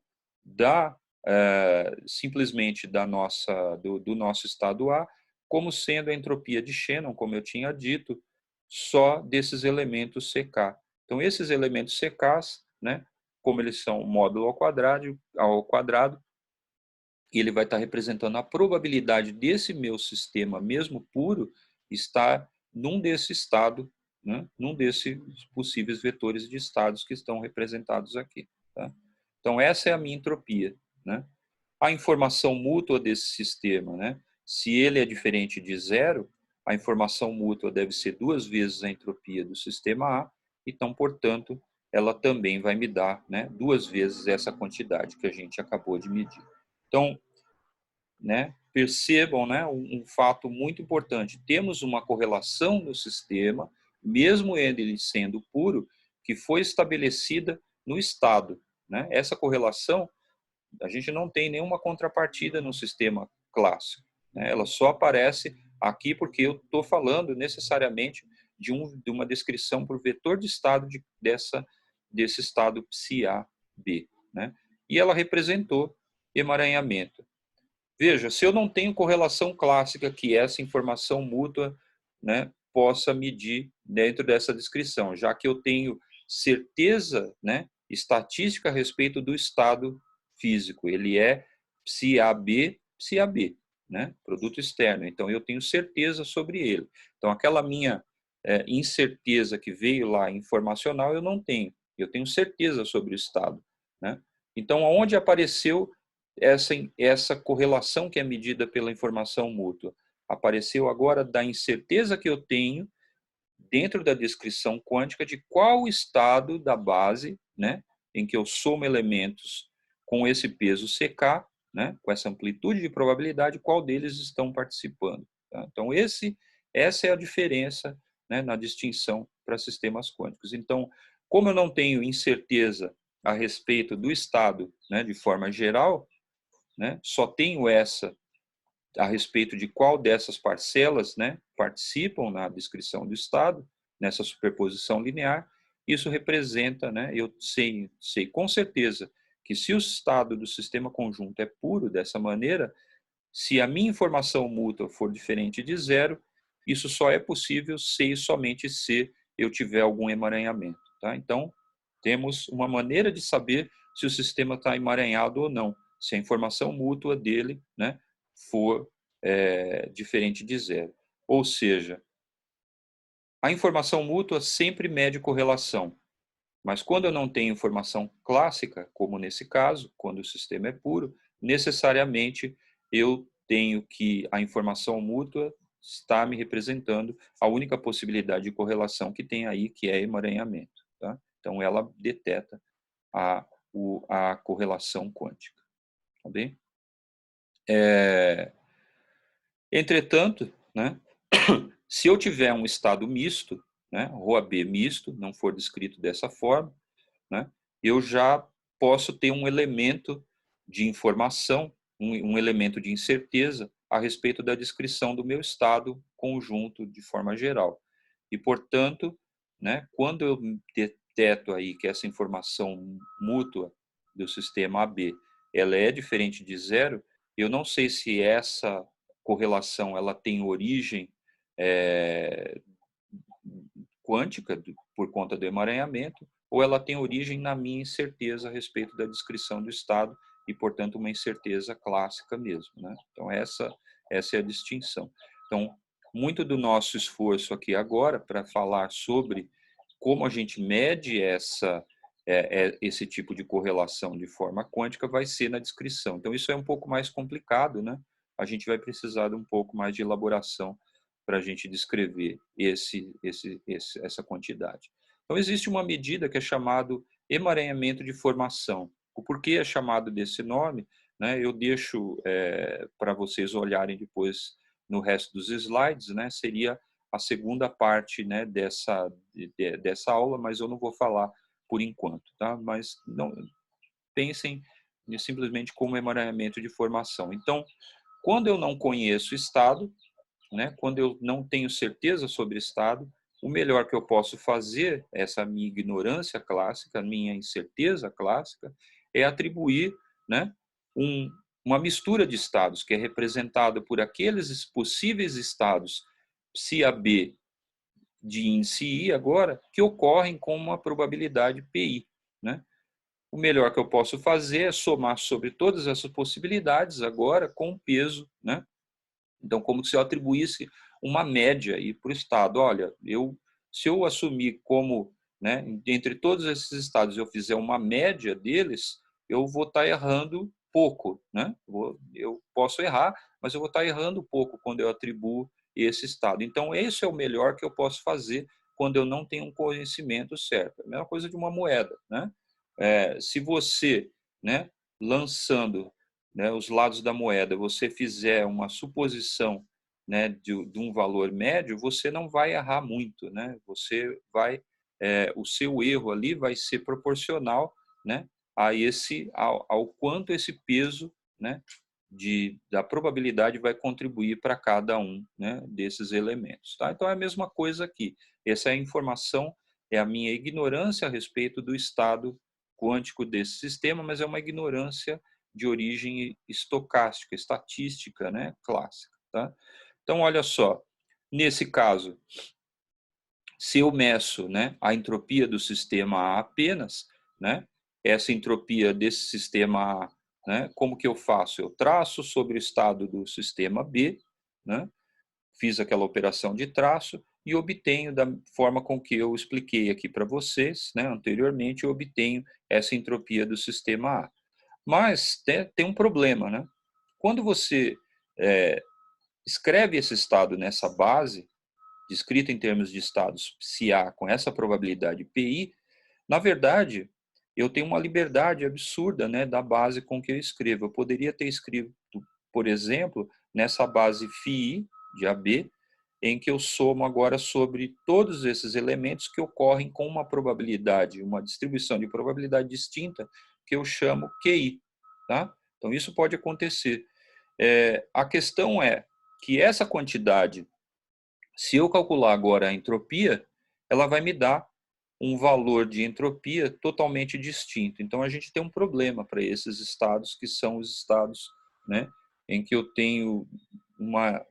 simplesmente do nosso estado A, como sendo a entropia de Shannon, como eu tinha dito, só desses elementos CK. Então, esses elementos CKs, né, como eles são módulo ao quadrado, ele vai estar representando a probabilidade desse meu sistema, mesmo puro, estar num desse estado, né, num desses possíveis vetores de estados que estão representados aqui. Tá? Então, essa é a minha entropia. Né? A informação mútua desse sistema, né, se ele é diferente de zero, a informação mútua deve ser 2 vezes a entropia do sistema A, então, portanto, ela também vai me dar, né, 2 vezes essa quantidade que a gente acabou de medir. Então, né, percebam, né, um fato muito importante. Temos uma correlação no sistema, mesmo ele sendo puro, que foi estabelecida no estado. Né? Essa correlação, a gente não tem nenhuma contrapartida no sistema clássico. Né? Ela só aparece aqui porque eu estou falando necessariamente de uma descrição por vetor de estado desse estado psi-A-B. Né? E ela representou emaranhamento. Veja, se eu não tenho correlação clássica que essa informação mútua, né, possa medir dentro dessa descrição, já que eu tenho certeza, né, estatística a respeito do estado físico, ele é psi-AB, psi-AB, né, produto externo, então eu tenho certeza sobre ele. Então aquela minha incerteza que veio lá informacional eu não tenho, eu tenho certeza sobre o estado. Né? Então, onde apareceu essa correlação que é medida pela informação mútua? Apareceu agora da incerteza que eu tenho dentro da descrição quântica de qual estado da base, né, em que eu somo elementos com esse peso CK, né, com essa amplitude de probabilidade, qual deles estão participando. Tá? Então, essa é a diferença, né, na distinção para sistemas quânticos. Então, como eu não tenho incerteza a respeito do estado, né, de forma geral, né, só tenho essa a respeito de qual dessas parcelas, né, participam na descrição do estado, nessa superposição linear, isso representa, né, eu sei com certeza que se o estado do sistema conjunto é puro dessa maneira, se a minha informação mútua for diferente de zero, isso só é possível se e somente se eu tiver algum emaranhamento. Tá? Então, temos uma maneira de saber se o sistema está emaranhado ou não, se a informação mútua dele, né, for diferente de zero. Ou seja, a informação mútua sempre mede correlação, mas quando eu não tenho informação clássica, como nesse caso, quando o sistema é puro, necessariamente eu tenho que a informação mútua está me representando a única possibilidade de correlação que tem aí, que é emaranhamento. Tá? Então, ela deteta a correlação quântica. Tá bem? Entretanto, né, se eu tiver um estado misto, né, ρB misto, não for descrito dessa forma, né, eu já posso ter um elemento de informação, um elemento de incerteza a respeito da descrição do meu estado conjunto de forma geral. E, portanto, né, quando eu deteto aí que essa informação mútua do sistema AB ela é diferente de zero, eu não sei se essa correlação ela tem origem quântica por conta do emaranhamento, ou ela tem origem na minha incerteza a respeito da descrição do estado e, portanto, uma incerteza clássica mesmo. Né? Então, essa é a distinção. Então, muito do nosso esforço aqui agora para falar sobre como a gente mede esse tipo de correlação de forma quântica vai ser na descrição. Então, isso é um pouco mais complicado, né? A gente vai precisar de um pouco mais de elaboração para a gente descrever essa quantidade. Então, existe uma medida que é chamado emaranhamento de formação. O porquê é chamado desse nome, né, eu deixo para vocês olharem depois no resto dos slides, né, seria a segunda parte, né, dessa aula, mas eu não vou falar por enquanto, tá? Mas não pensem simplesmente como emaranhamento de formação. Então, quando eu não conheço o estado, né, quando eu não tenho certeza sobre o estado, o melhor que eu posso fazer, essa minha ignorância clássica, minha incerteza clássica, é atribuir, né, uma mistura de estados, que é representada por aqueles possíveis estados psi AB de índice I agora, que ocorrem com uma probabilidade PI, né? O melhor que eu posso fazer é somar sobre todas essas possibilidades agora com peso, né? Então, como se eu atribuísse uma média para o estado. Olha, se eu assumir como, né, entre todos esses estados, eu fizer uma média deles, eu vou estar errando pouco, né? Eu posso errar, mas eu vou estar errando pouco quando eu atribuo esse estado. Então, esse é o melhor que eu posso fazer quando eu não tenho um conhecimento certo. A mesma coisa de uma moeda, né? Se você, né, lançando, né, os lados da moeda, você fizer uma suposição, né, de um valor médio, você não vai errar muito, né? Você vai, o seu erro ali vai ser proporcional, né, ao quanto esse peso, né, da probabilidade vai contribuir para cada um, né, desses elementos, tá? Então é a mesma coisa aqui. Essa é a informação, é a minha ignorância a respeito do estado quântico desse sistema, mas é uma ignorância de origem estocástica, estatística, né, clássica, tá? Então, olha só, nesse caso, se eu meço, né, a entropia do sistema A apenas, né, essa entropia desse sistema A, né, como que eu faço? Eu traço sobre o estado do sistema B, né, fiz aquela operação de traço e obtenho da forma com que eu expliquei aqui para vocês, né, anteriormente, eu obtenho essa entropia do sistema A. Mas tem um problema, né? Quando você é, escreve esse estado nessa base, descrita em termos de estados psi A com essa probabilidade PI, na verdade, eu tenho uma liberdade absurda, né, da base com que eu escrevo. Eu poderia ter escrito, por exemplo, nessa base φI de AB, em que eu somo agora sobre todos esses elementos que ocorrem com uma probabilidade, uma distribuição de probabilidade distinta, que eu chamo QI. Tá? Então, isso pode acontecer. A questão é que essa quantidade, se eu calcular agora a entropia, ela vai me dar um valor de entropia totalmente distinto. Então, a gente tem um problema para esses estados, que são os estados, né, em que eu tenho uma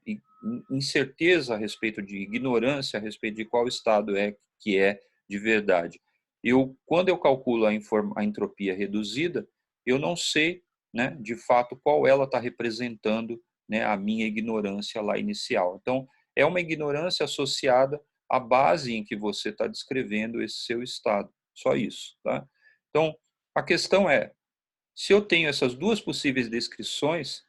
incerteza a respeito de ignorância, a respeito de qual estado é que é de verdade. Quando eu calculo a entropia reduzida, eu não sei, né, de fato, qual ela está representando, né, a minha ignorância lá inicial. Então, é uma ignorância associada à base em que você está descrevendo esse seu estado. Só isso. Tá? Então, a questão é, se eu tenho essas duas possíveis descrições,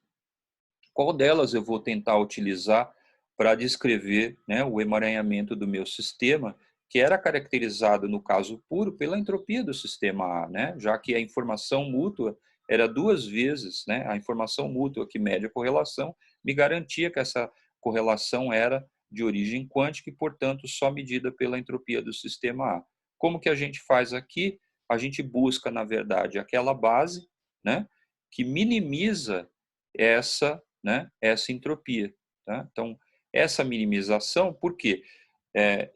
qual delas eu vou tentar utilizar para descrever, né, o emaranhamento do meu sistema, que era caracterizado, no caso puro, pela entropia do sistema A, né, já que a informação mútua era duas vezes, né, a informação mútua que mede a correlação me garantia que essa correlação era de origem quântica e, portanto, só medida pela entropia do sistema A. Como que a gente faz aqui? A gente busca, na verdade, aquela base, né, que minimiza essa, né, essa entropia. Tá? Então, essa minimização, por quê?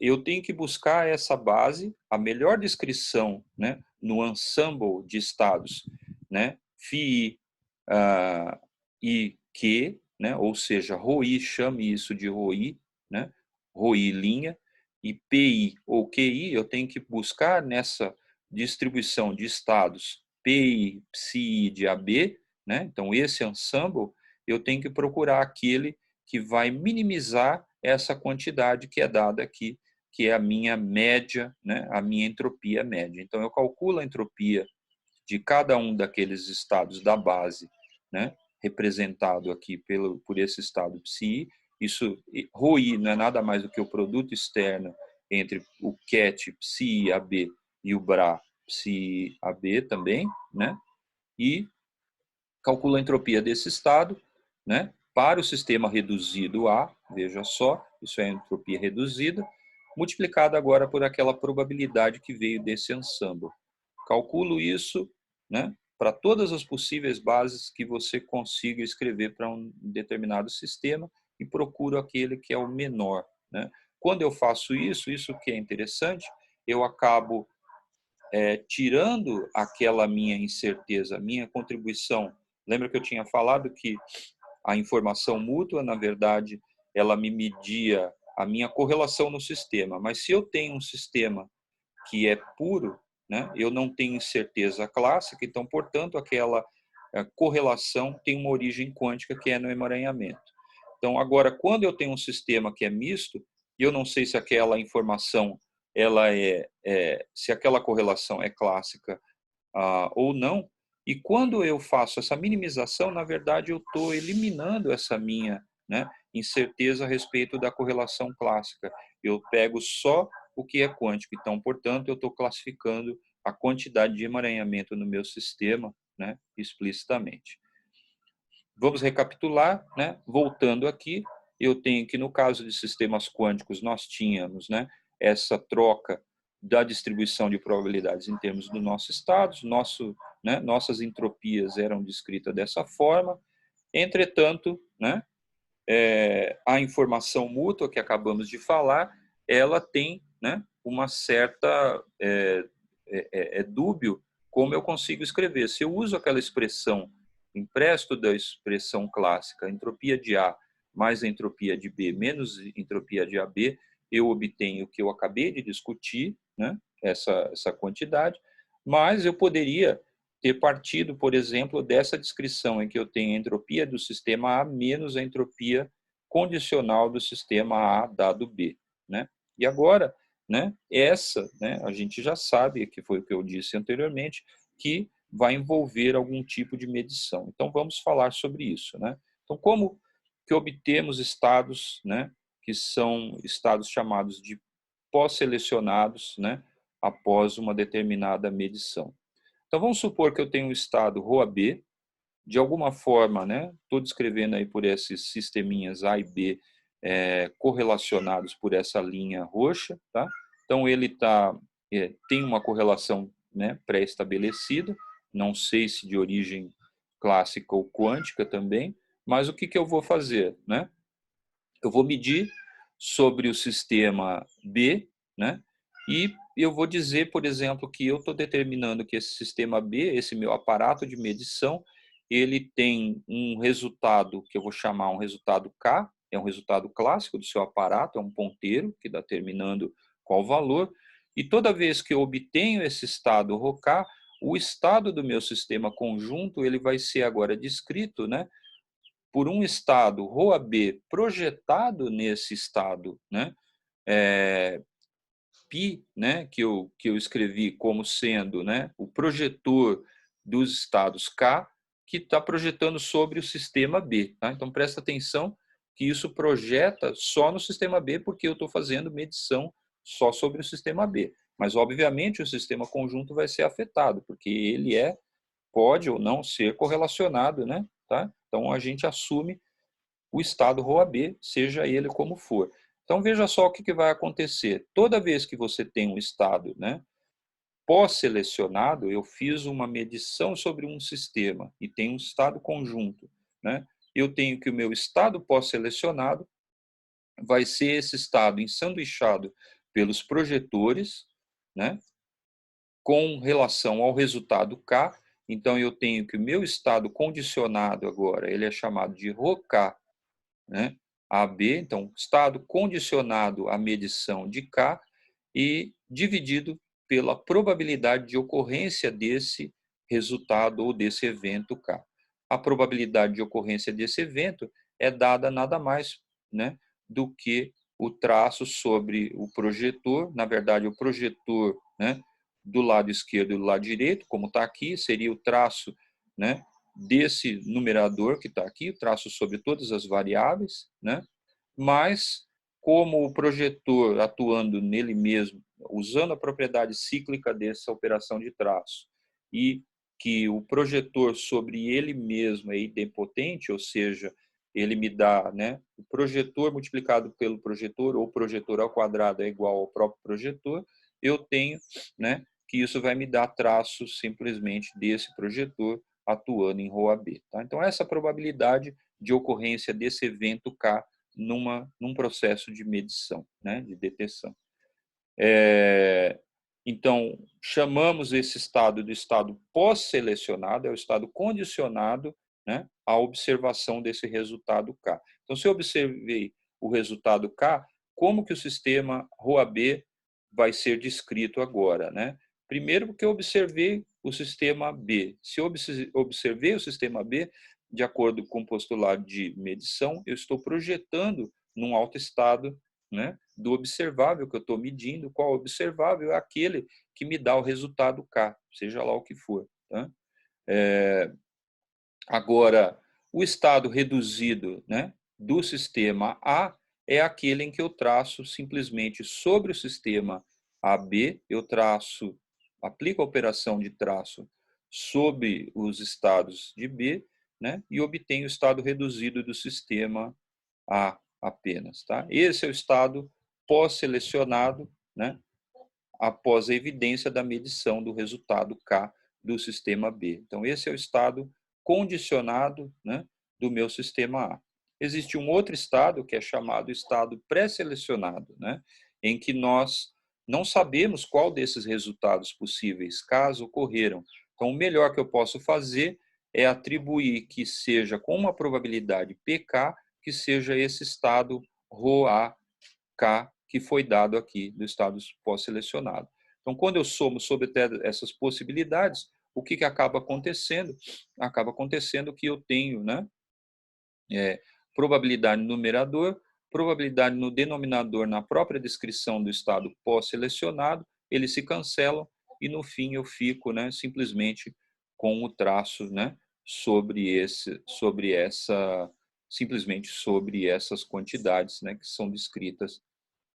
Eu tenho que buscar essa base, a melhor descrição, né, no ensemble de estados, né, Φ e Q, né, ou seja, ρI, chame isso de ρI, né, ρI', e PI ou QI, eu tenho que buscar nessa distribuição de estados PI, PSI de AB, né, então esse ensemble, eu tenho que procurar aquele que vai minimizar essa quantidade que é dada aqui, que é a minha média, né, a minha entropia média. Então, eu calculo a entropia de cada um daqueles estados da base, né, representado aqui por esse estado psi. Isso, ρI não é nada mais do que o produto externo entre o ket psi AB e o Bra psi AB também, né? E calculo a entropia desse estado, né? Para o sistema reduzido A, veja só, isso é a entropia reduzida, multiplicada agora por aquela probabilidade que veio desse ensemble. Calculo isso, né, para todas as possíveis bases que você consiga escrever para um determinado sistema e procuro aquele que é o menor, né? Quando eu faço isso que é interessante, eu acabo tirando aquela minha incerteza, minha contribuição. Lembra que eu tinha falado que a informação mútua, na verdade, ela me media a minha correlação no sistema. Mas se eu tenho um sistema que é puro, né, eu não tenho incerteza clássica, então, portanto, aquela correlação tem uma origem quântica que é no emaranhamento. Então, agora, quando eu tenho um sistema que é misto, eu não sei se aquela informação ela se aquela correlação é clássica ou não. E quando eu faço essa minimização, na verdade, eu estou eliminando essa minha, né, incerteza a respeito da correlação clássica. Eu pego só o que é quântico. Então, portanto, eu estou classificando a quantidade de emaranhamento no meu sistema, né, explicitamente. Vamos recapitular, né? Voltando aqui, eu tenho que no caso de sistemas quânticos nós tínhamos, né, essa troca da distribuição de probabilidades em termos do nosso estado, nossas entropias eram descritas dessa forma. Entretanto, né, a informação mútua que acabamos de falar, ela tem, né, uma certa dúbio como eu consigo escrever. Se eu uso aquela expressão, empresto da expressão clássica, entropia de A mais a entropia de B menos entropia de AB, eu obtenho o que eu acabei de discutir, né, essa quantidade, mas eu poderia ter partido, por exemplo, dessa descrição em que eu tenho a entropia do sistema A menos a entropia condicional do sistema A dado B, né? E agora, né, né, a gente já sabe, que foi o que eu disse anteriormente, que vai envolver algum tipo de medição. Então, vamos falar sobre isso, né? Então, como que obtemos estados, né, que são estados chamados de pós-selecionados, né, após uma determinada medição? Então, vamos supor que eu tenho um estado ρAB, de alguma forma, né, estou descrevendo aí por esses sisteminhas A e B correlacionados por essa linha roxa, tá? Então, ele tem uma correlação, né, pré-estabelecida, não sei se de origem clássica ou quântica também, mas o que eu vou fazer, né? Eu vou medir sobre o sistema B, né? E eu vou dizer, por exemplo, que eu estou determinando que esse sistema B, esse meu aparato de medição, ele tem um resultado que eu vou chamar um resultado K, é um resultado clássico do seu aparato, é um ponteiro que está determinando qual valor, e toda vez que eu obtenho esse estado ρK, o estado do meu sistema conjunto ele vai ser agora descrito, né, por um estado ρAB projetado nesse estado, né, π, né, que eu escrevi como sendo, né, o projetor dos estados K, que está projetando sobre o sistema B. Tá? Então, presta atenção que isso projeta só no sistema B, porque eu estou fazendo medição só sobre o sistema B. Mas, obviamente, o sistema conjunto vai ser afetado, porque ele pode ou não ser correlacionado, né? Tá? Então, a gente assume o estado ρAB, seja ele como for. Então, veja só o que vai acontecer. Toda vez que você tem um estado, né, pós-selecionado, eu fiz uma medição sobre um sistema e tem um estado conjunto, né? Eu tenho que o meu estado pós-selecionado vai ser esse estado ensanduichado pelos projetores, né, com relação ao resultado K. Então, eu tenho que o meu estado condicionado agora, ele é chamado de ρK, né? AB, então, estado condicionado à medição de K e dividido pela probabilidade de ocorrência desse resultado ou desse evento K. A probabilidade de ocorrência desse evento é dada nada mais, né, do que o traço sobre o projetor, na verdade, o projetor, né, do lado esquerdo e do lado direito, como está aqui, seria o traço, né, desse numerador que está aqui, traço sobre todas as variáveis, né? Mais como o projetor atuando nele mesmo, usando a propriedade cíclica dessa operação de traço, e que o projetor sobre ele mesmo é idempotente, ou seja, ele me dá, né, o projetor multiplicado pelo projetor, ou projetor ao quadrado é igual ao próprio projetor, eu tenho, né, que isso vai me dar traço simplesmente desse projetor atuando em ρ AB. Tá? Então, essa probabilidade de ocorrência desse evento K num processo de medição, né, de detecção. Então, chamamos esse estado do estado pós-selecionado, é o estado condicionado, né, à observação desse resultado K. Então, se eu observei o resultado K, como que o sistema ρAB vai ser descrito agora, né? Primeiro, porque eu observei o sistema B. Se eu observei o sistema B, de acordo com o postulado de medição, eu estou projetando num autoestado, né, do observável que eu estou medindo. Qual observável? É aquele que me dá o resultado K, seja lá o que for. Tá? Agora, o estado reduzido, né, do sistema A é aquele em que eu traço simplesmente sobre o sistema AB, eu aplico a operação de traço sobre os estados de B, né, e obtenho o estado reduzido do sistema A apenas. Tá? Esse é o estado pós-selecionado, né, após a evidência da medição do resultado K do sistema B. Então, esse é o estado condicionado, né, do meu sistema A. Existe um outro estado, que é chamado estado pré-selecionado, né, em que nós não sabemos qual desses resultados possíveis Ks ocorreram. Então, o melhor que eu posso fazer é atribuir que seja com uma probabilidade pK, que seja esse estado ρAK que foi dado aqui do estado pós-selecionado. Então, quando eu somo sobre essas possibilidades, o que acaba acontecendo? Acaba acontecendo que eu tenho, né, probabilidade no numerador, probabilidade no denominador na própria descrição do estado pós-selecionado, eles se cancelam e no fim eu fico, né, simplesmente com o traço, né, simplesmente sobre essas quantidades, né, que são descritas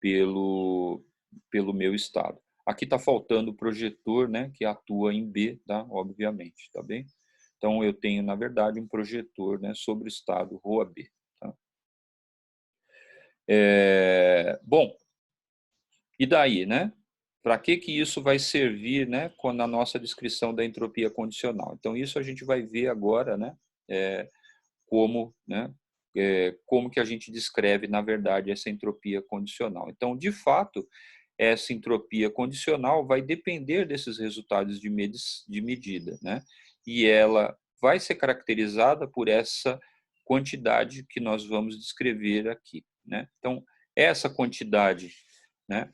pelo meu estado. Aqui está faltando o projetor, né, que atua em B, tá? Obviamente, tá bem? Então, eu tenho, na verdade, um projetor, né, sobre o estado ρAB. Tá? Bom, e daí, né? Para que isso vai servir, né, na nossa descrição da entropia condicional? Então, isso a gente vai ver agora, né, como, né, como que a gente descreve, na verdade, essa entropia condicional. Então, de fato, essa entropia condicional vai depender desses resultados de medida, né? E ela vai ser caracterizada por essa quantidade que nós vamos descrever aqui, né? Então, essa quantidade, né,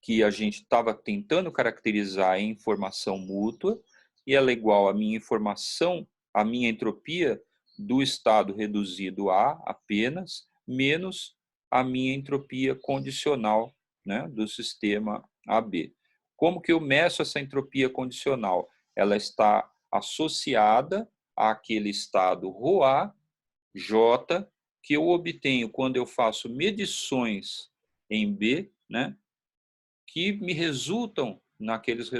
que a gente estava tentando caracterizar em informação mútua, e ela é igual à minha informação, à minha entropia do estado reduzido A apenas, menos a minha entropia condicional, né, do sistema AB. Como que eu meço essa entropia condicional? Ela está associada àquele estado ρA, J, que eu obtenho quando eu faço medições em B, né, que me resultam naqueles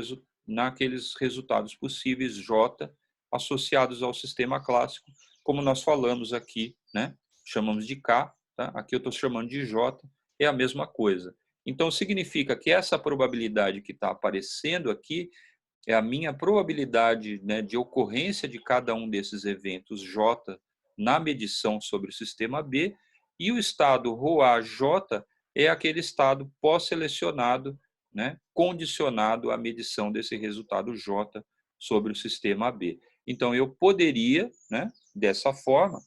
resultados possíveis J associados ao sistema clássico, como nós falamos aqui, né? Chamamos de K, tá? Aqui eu estou chamando de J, é a mesma coisa. Então, significa que essa probabilidade que está aparecendo aqui é a minha probabilidade, né, de ocorrência de cada um desses eventos J na medição sobre o sistema B, e o estado ρAJ é aquele estado pós-selecionado, né, condicionado à medição desse resultado J sobre o sistema B. Então, eu poderia, né, dessa forma,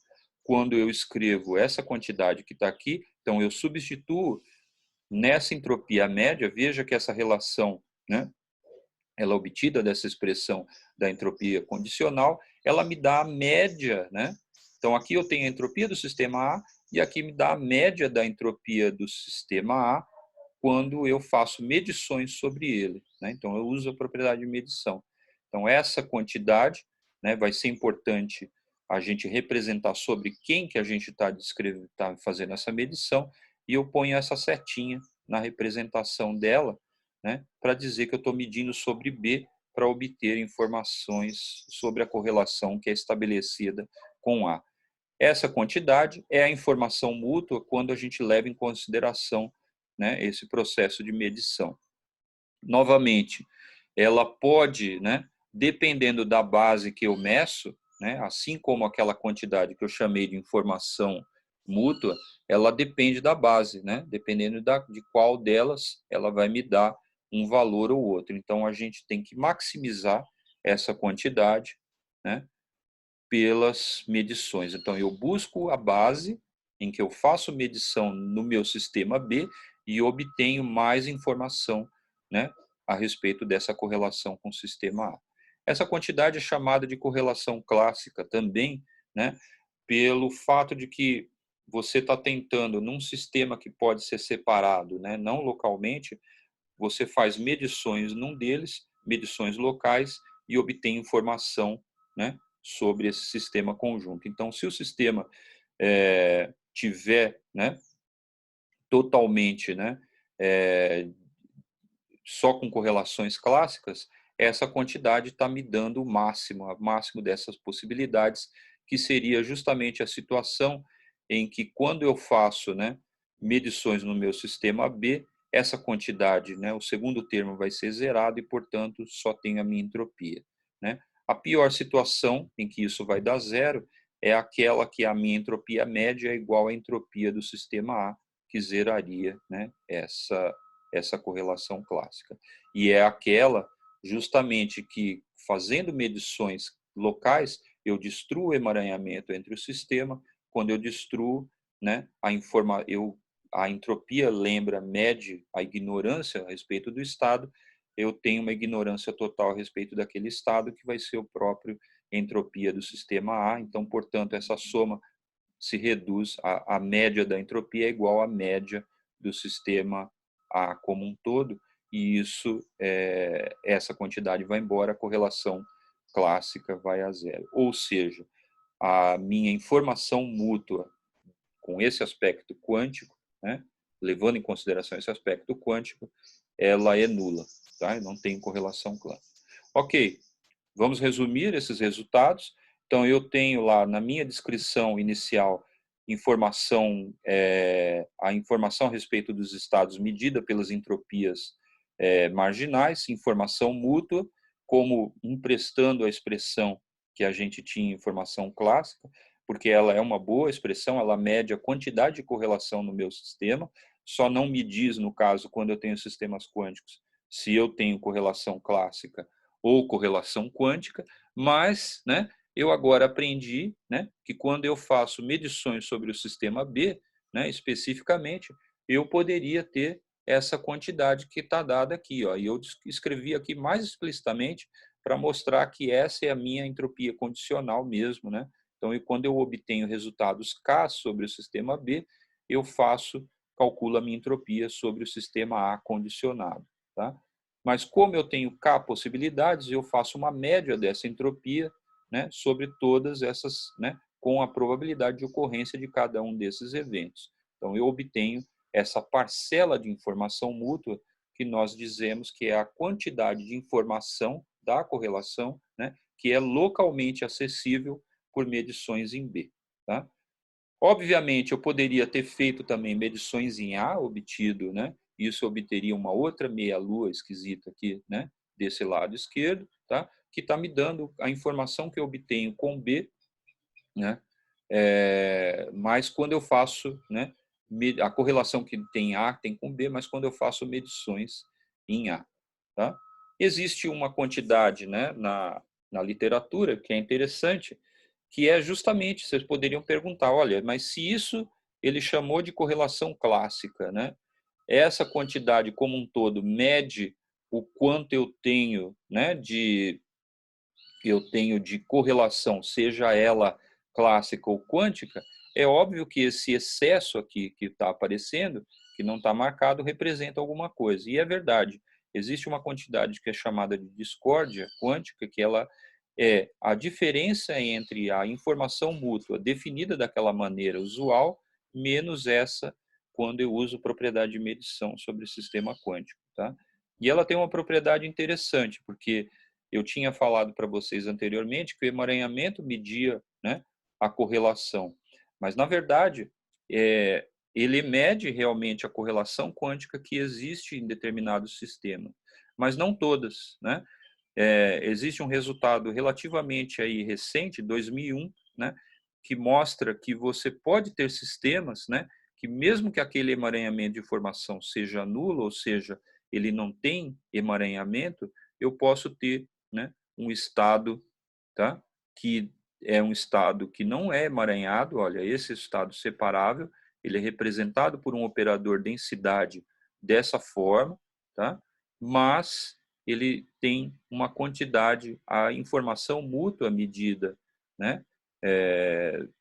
quando eu escrevo essa quantidade que está aqui, então eu substituo nessa entropia média, veja que essa relação, né, ela é obtida dessa expressão da entropia condicional, ela me dá a média, né? Então, aqui eu tenho a entropia do sistema A e aqui me dá a média da entropia do sistema A quando eu faço medições sobre ele, né? Então, eu uso a propriedade de medição. Então, essa quantidade, né, vai ser importante a gente representar sobre quem que a gente está fazendo essa medição. e eu ponho essa setinha na representação dela, né, para dizer que eu estou medindo sobre B para obter informações sobre a correlação que é estabelecida com A. Essa quantidade é a informação mútua quando a gente leva em consideração, né, esse processo de medição. Novamente, ela pode, né, dependendo da base que eu meço, né, assim como aquela quantidade que eu chamei de informação mútua, ela depende da base, né, dependendo de qual delas ela vai me dar um valor ou outro. Então, a gente tem que maximizar essa quantidade, né, pelas medições. Então, eu busco a base em que eu faço medição no meu sistema B e obtenho mais informação, né, a respeito dessa correlação com o sistema A. Essa quantidade é chamada de correlação clássica também, né, pelo fato de que você está tentando, num sistema que pode ser separado, né, não localmente, você faz medições num deles, medições locais, e obtém informação, né, sobre esse sistema conjunto. Então, se o sistema tiver, né, totalmente, né, é, só com correlações clássicas, essa quantidade está me dando o máximo dessas possibilidades, que seria justamente a situação em que, quando eu faço, né, medições no meu sistema B, essa quantidade, né, o segundo termo vai ser zerado e, portanto, só tenho a minha entropia, né? A pior situação em que isso vai dar zero é aquela que a minha entropia média é igual à entropia do sistema A, que zeraria, né, essa correlação clássica. E é aquela justamente que, fazendo medições locais, eu destruo o emaranhamento entre o sistema. Quando eu destruo, né, a entropia mede a ignorância a respeito do estado, eu tenho uma ignorância total a respeito daquele estado, que vai ser o próprio entropia do sistema A. Então, portanto, essa soma se reduz, a média da entropia é igual à média do sistema A como um todo, e essa quantidade vai embora, a correlação clássica vai a zero. Ou seja, a minha informação mútua com esse aspecto quântico, né, levando em consideração esse aspecto quântico, ela é nula, tá? Não tem correlação clássica. Ok, vamos resumir esses resultados. Então, eu tenho lá na minha descrição inicial a informação a respeito dos estados medida pelas entropias marginais, informação mútua, como emprestando a expressão que a gente tinha informação clássica, porque ela é uma boa expressão, ela mede a quantidade de correlação no meu sistema, só não me diz, no caso, quando eu tenho sistemas quânticos, se eu tenho correlação clássica ou correlação quântica, mas, né, eu agora aprendi, né, que quando eu faço medições sobre o sistema B, né, especificamente, eu poderia ter essa quantidade que está dada aqui, ó, e eu escrevi aqui mais explicitamente para mostrar que essa é a minha entropia condicional mesmo, né? Então, quando eu obtenho resultados K sobre o sistema B, eu calculo a minha entropia sobre o sistema A condicionado, tá? Mas como eu tenho K possibilidades, eu faço uma média dessa entropia, né, sobre todas essas, né, com a probabilidade de ocorrência de cada um desses eventos. Então, eu obtenho essa parcela de informação mútua que nós dizemos que é a quantidade de informação da correlação, né, que é localmente acessível por medições em B. Tá? Obviamente, eu poderia ter feito também medições em A, obtido, né? Isso obteria uma outra meia-lua esquisita aqui, né? Desse lado esquerdo, tá? Que está me dando a informação que eu obtenho com B, né? Mas quando eu faço, né? A correlação que tem A tem com B, mas quando eu faço medições em A, tá? Existe uma quantidade, né? Na literatura que é interessante, que é justamente, vocês poderiam perguntar, olha, mas se isso ele chamou de correlação clássica, né? Essa quantidade como um todo mede o quanto eu tenho, né, de correlação, seja ela clássica ou quântica. É óbvio que esse excesso aqui que está aparecendo, que não está marcado, representa alguma coisa. E é verdade, existe uma quantidade que é chamada de discórdia quântica, que ela é a diferença entre a informação mútua definida daquela maneira usual, menos essa quando eu uso propriedade de medição sobre o sistema quântico, tá? E ela tem uma propriedade interessante, porque eu tinha falado para vocês anteriormente que o emaranhamento media, né, a correlação, mas na verdade ele mede realmente a correlação quântica que existe em determinado sistema, mas não todas, né? Existe um resultado relativamente aí recente, 2001, né, que mostra que você pode ter sistemas, né, que mesmo que aquele emaranhamento de informação seja nulo, ou seja, ele não tem emaranhamento, eu posso ter, né, um estado, tá, que é um estado que não é emaranhado. Olha, esse estado separável, ele é representado por um operador densidade dessa forma, tá? Mas ele tem uma quantidade, a informação mútua medida, né,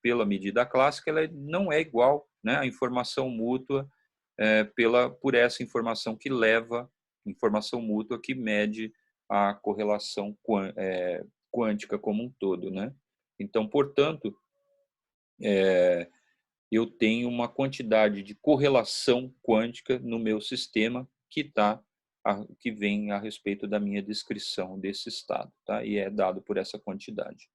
pela medida clássica, ela não é igual, né, à informação mútua por essa informação que leva, informação mútua que mede a correlação quântica como um todo, né? Então, portanto, eu tenho uma quantidade de correlação quântica no meu sistema que vem a respeito da minha descrição desse estado, tá? E é dado por essa quantidade.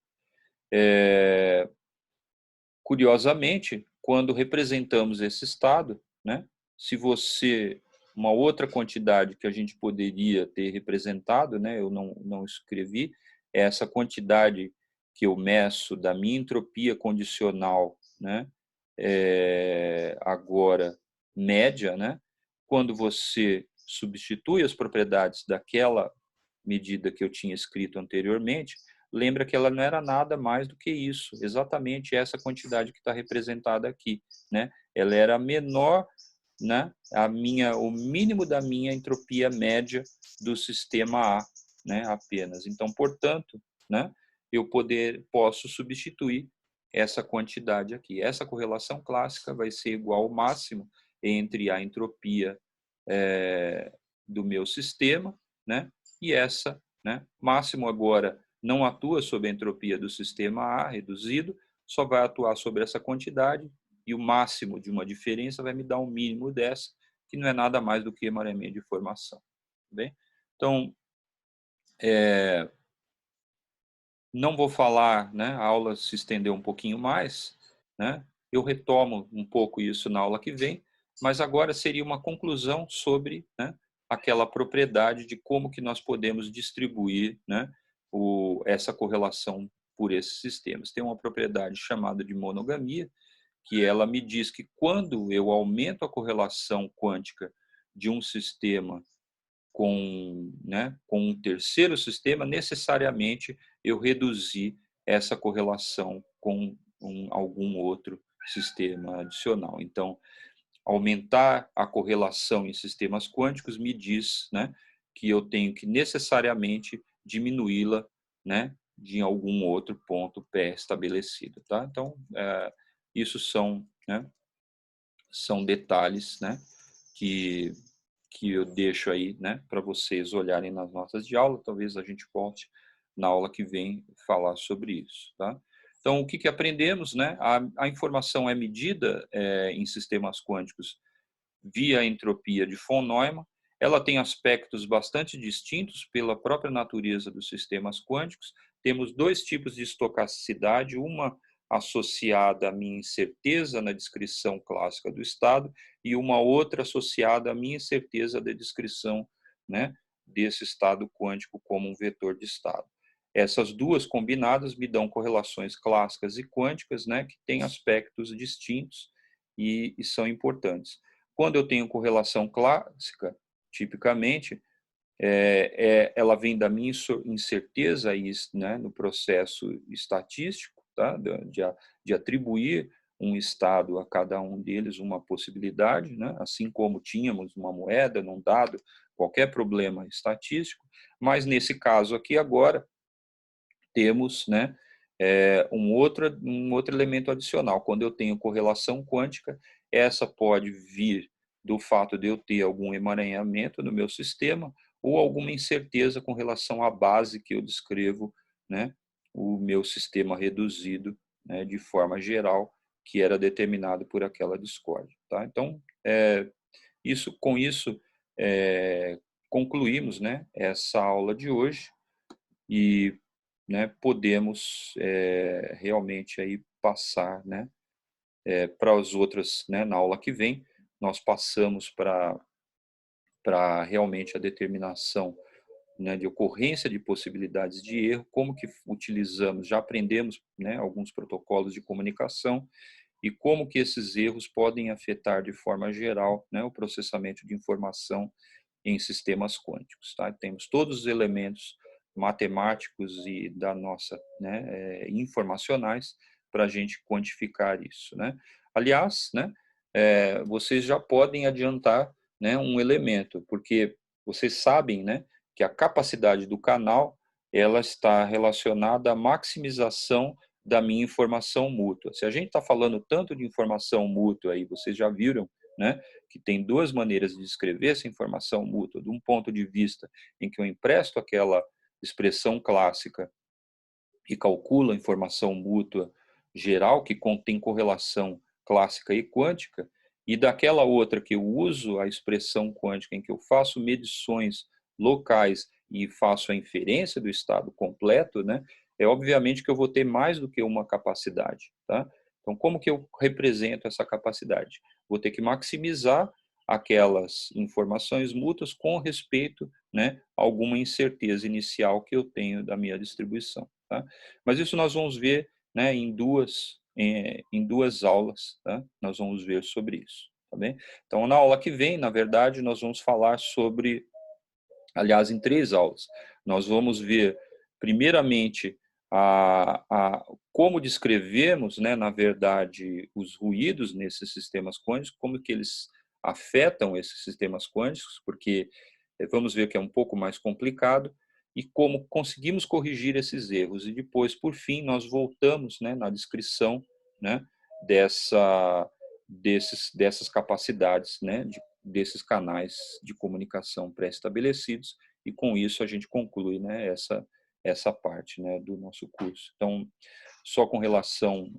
Curiosamente, quando representamos esse estado, né? Se você uma outra quantidade que a gente poderia ter representado, né? Eu não escrevi, é essa quantidade que eu meço da minha entropia condicional, né? Agora média, né? Quando você substitui as propriedades daquela medida que eu tinha escrito anteriormente, lembra que ela não era nada mais do que isso, exatamente essa quantidade que está representada aqui, né? Ela era menor, né? O mínimo da minha entropia média do sistema A, né? Apenas. Então, portanto, né? Eu posso substituir essa quantidade aqui. Essa correlação clássica vai ser igual ao máximo entre a entropia do meu sistema, né? E essa, né? Máximo agora não atua sobre a entropia do sistema A reduzido, só vai atuar sobre essa quantidade, e o máximo de uma diferença vai me dar o mínimo dessa, que não é nada mais do que emaranhamento de formação. Tá bem? Então, não vou falar, né? A aula se estendeu um pouquinho mais, né? Eu retomo um pouco isso na aula que vem, mas agora seria uma conclusão sobre, né, aquela propriedade de como que nós podemos distribuir, né, essa correlação por esses sistemas. Tem uma propriedade chamada de monogamia, que ela me diz que quando eu aumento a correlação quântica de um sistema com um terceiro sistema, necessariamente eu reduzi essa correlação com algum outro sistema adicional. Então, aumentar a correlação em sistemas quânticos me diz, né, que eu tenho que necessariamente diminuí-la, né, de algum outro ponto pré-estabelecido, tá? Então, isso são detalhes, né, que eu deixo aí, né, para vocês olharem nas notas de aula. Talvez a gente volte na aula que vem falar sobre isso, tá? Então, o que aprendemos, né? A informação é medida em sistemas quânticos via entropia de von Neumann. Ela tem aspectos bastante distintos pela própria natureza dos sistemas quânticos. Temos dois tipos de estocasticidade, uma associada à minha incerteza na descrição clássica do estado e uma outra associada à minha incerteza da descrição, né, desse estado quântico como um vetor de estado. Essas duas combinadas me dão correlações clássicas e quânticas, né, que têm aspectos distintos e são importantes. Quando eu tenho correlação clássica, tipicamente, ela vem da minha incerteza aí, né, no processo estatístico, tá? de atribuir um estado a cada um deles uma possibilidade, né? Assim como tínhamos uma moeda num dado, qualquer problema estatístico, mas nesse caso aqui agora temos, né, um outro elemento adicional. Quando eu tenho correlação quântica, essa pode vir do fato de eu ter algum emaranhamento no meu sistema ou alguma incerteza com relação à base que eu descrevo, né, o meu sistema reduzido, né, de forma geral, que era determinado por aquela discórdia, tá? Então, com isso, concluímos, né, essa aula de hoje e, né, podemos realmente aí passar, né, para as outras, né, na aula que vem, nós passamos para realmente a determinação, né, de ocorrência de possibilidades de erro, como que utilizamos, já aprendemos, né, alguns protocolos de comunicação e como que esses erros podem afetar de forma geral, né, o processamento de informação em sistemas quânticos, tá? Temos todos os elementos matemáticos e da nossa, né, informacionais para a gente quantificar isso, né? Aliás, né, vocês já podem adiantar, né, um elemento, porque vocês sabem, né, que a capacidade do canal ela está relacionada à maximização da minha informação mútua. Se a gente está falando tanto de informação mútua aí, vocês já viram, né, que tem duas maneiras de descrever essa informação mútua, de um ponto de vista em que eu empresto aquela expressão clássica e calculo a informação mútua geral, que contém correlação clássica e quântica, e daquela outra que eu uso a expressão quântica, em que eu faço medições locais e faço a inferência do estado completo, né? É obviamente que eu vou ter mais do que uma capacidade, tá? Então, como que eu represento essa capacidade? Vou ter que maximizar aquelas informações mútuas com respeito, né, a alguma incerteza inicial que eu tenho da minha distribuição, tá? Mas isso nós vamos ver, né, em duas aulas, tá? Nós vamos ver sobre isso, tá bem? Então, na aula que vem, na verdade, nós vamos falar sobre, aliás, em 3 aulas, nós vamos ver, primeiramente, como descrevemos, né, na verdade, os ruídos nesses sistemas quânticos, como que eles afetam esses sistemas quânticos, porque vamos ver que é um pouco mais complicado, e como conseguimos corrigir esses erros. E depois, por fim, nós voltamos, né, na descrição, né, dessas capacidades, né, desses canais de comunicação pré-estabelecidos, e com isso a gente conclui, né, essa parte, né, do nosso curso. Então, só com relação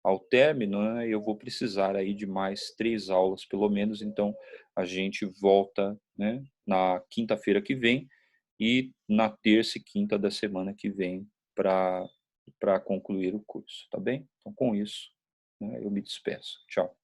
ao término, né, eu vou precisar aí de mais 3 aulas, pelo menos, então a gente volta, né, na quinta-feira que vem e na terça e quinta da semana que vem para concluir o curso, tá bem? Então, com isso, né, eu me despeço. Tchau.